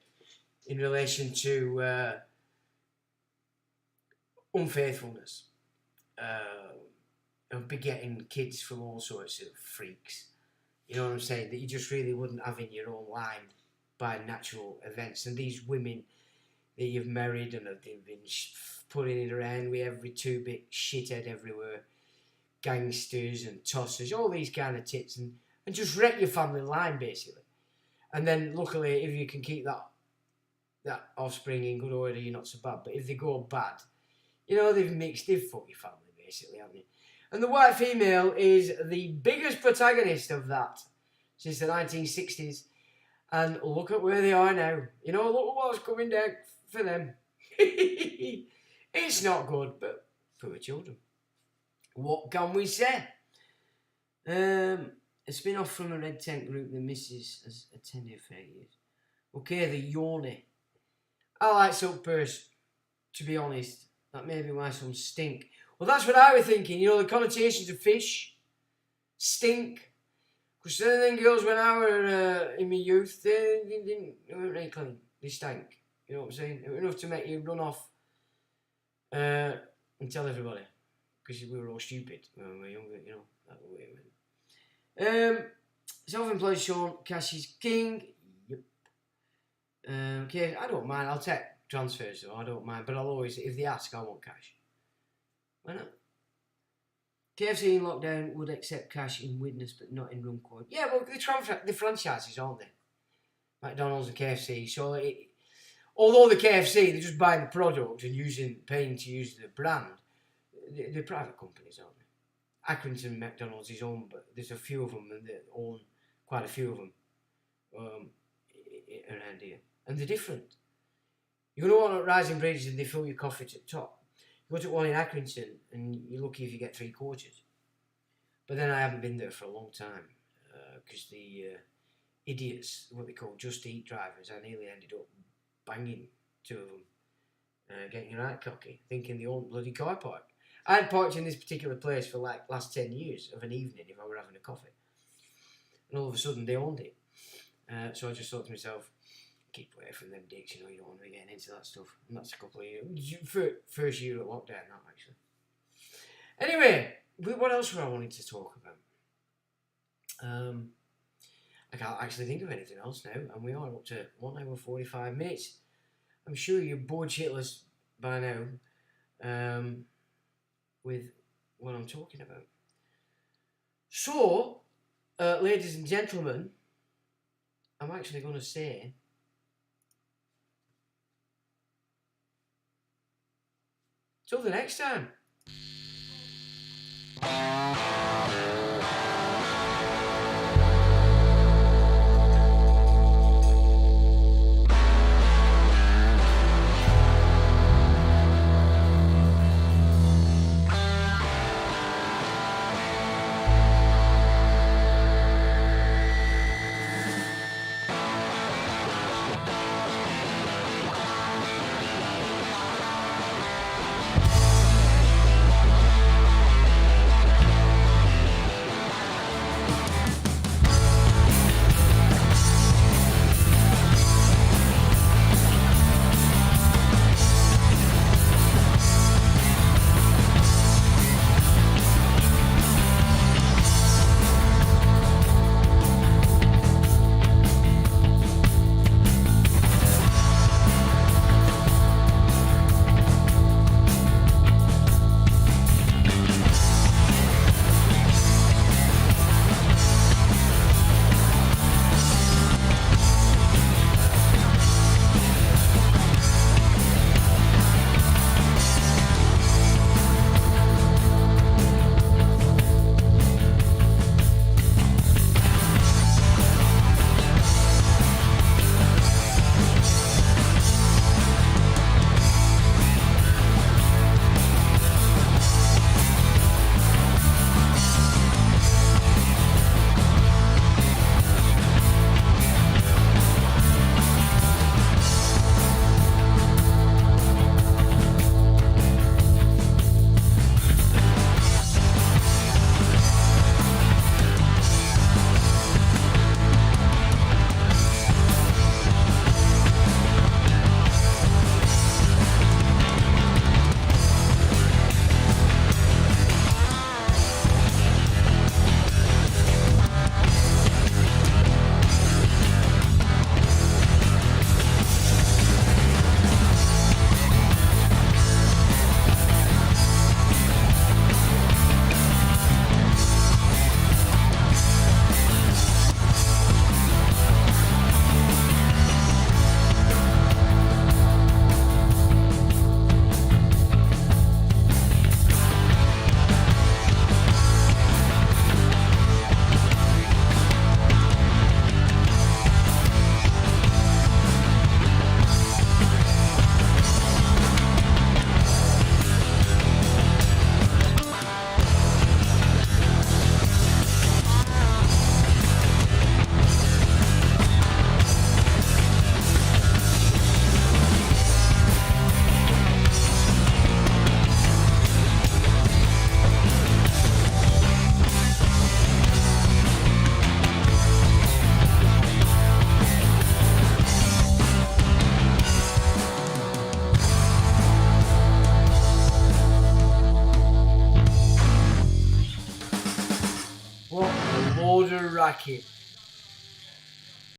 in relation to unfaithfulness, of begetting kids from all sorts of freaks. You know what I'm saying? That you just really wouldn't have in your own line by natural events. And these women that you've married and have been putting it around with every two-bit shithead everywhere, gangsters and tossers, all these kind of tits, and just wreck your family line, basically. And then, luckily, if you can keep that offspring in good order, you're not so bad. But if they go bad, you know, they've fucked your family, basically, haven't they? And the white female is the biggest protagonist of that since the 1960s. And look at where they are now. You know, look at what's coming down for them. It's not good, but poor children. What can we say? A spin-off from a red tent group the missus has attended for 8 years. Okay, the yoni. I like silk purse, to be honest. That may be why some stink. Well, that's what I was thinking. You know, the connotations of fish, stink. Because certain girls, when I were in my youth, they weren't really clean. They stank. You know what I'm saying? It was enough to make you run off and tell everybody. Because we were all stupid when we were younger, you know. That's the way it went. Self-employed Sean, cash is king. Yep. Okay, I don't mind. I'll take transfers though. I don't mind. But I'll always, if they ask, I want cash. Why not? KFC in lockdown would accept cash in witness but not in room code. Yeah, well, the franchises, aren't they? McDonald's and KFC. So, although the KFC, they're just buying the product and paying to use the brand, they're private companies, aren't they? Accrington McDonald's is owned, but there's a few of them, and they own quite a few of them around here. And they're different. You go to one at Rising Bridge and they fill your coffee to the top. You go to one in Accrington and you're lucky if you get 3 quarters. But then I haven't been there for a long time because the idiots, what they call Just Eat drivers, I nearly ended up banging 2 of them, getting right cocky, thinking they owned bloody car park. I had parked in this particular place for like last 10 years of an evening if I were having a coffee. And all of a sudden they owned it. So I just thought to myself, keep away from them dicks, you know, you don't want to be getting into that stuff. And that's a couple of years, first year at lockdown, that actually. Anyway, what else were I wanting to talk about? I can't actually think of anything else now, and we are up to 1 hour 45 minutes. I'm sure you're bored shitless by now with what I'm talking about. So, ladies and gentlemen, I'm actually going to say till the next time. modern racket.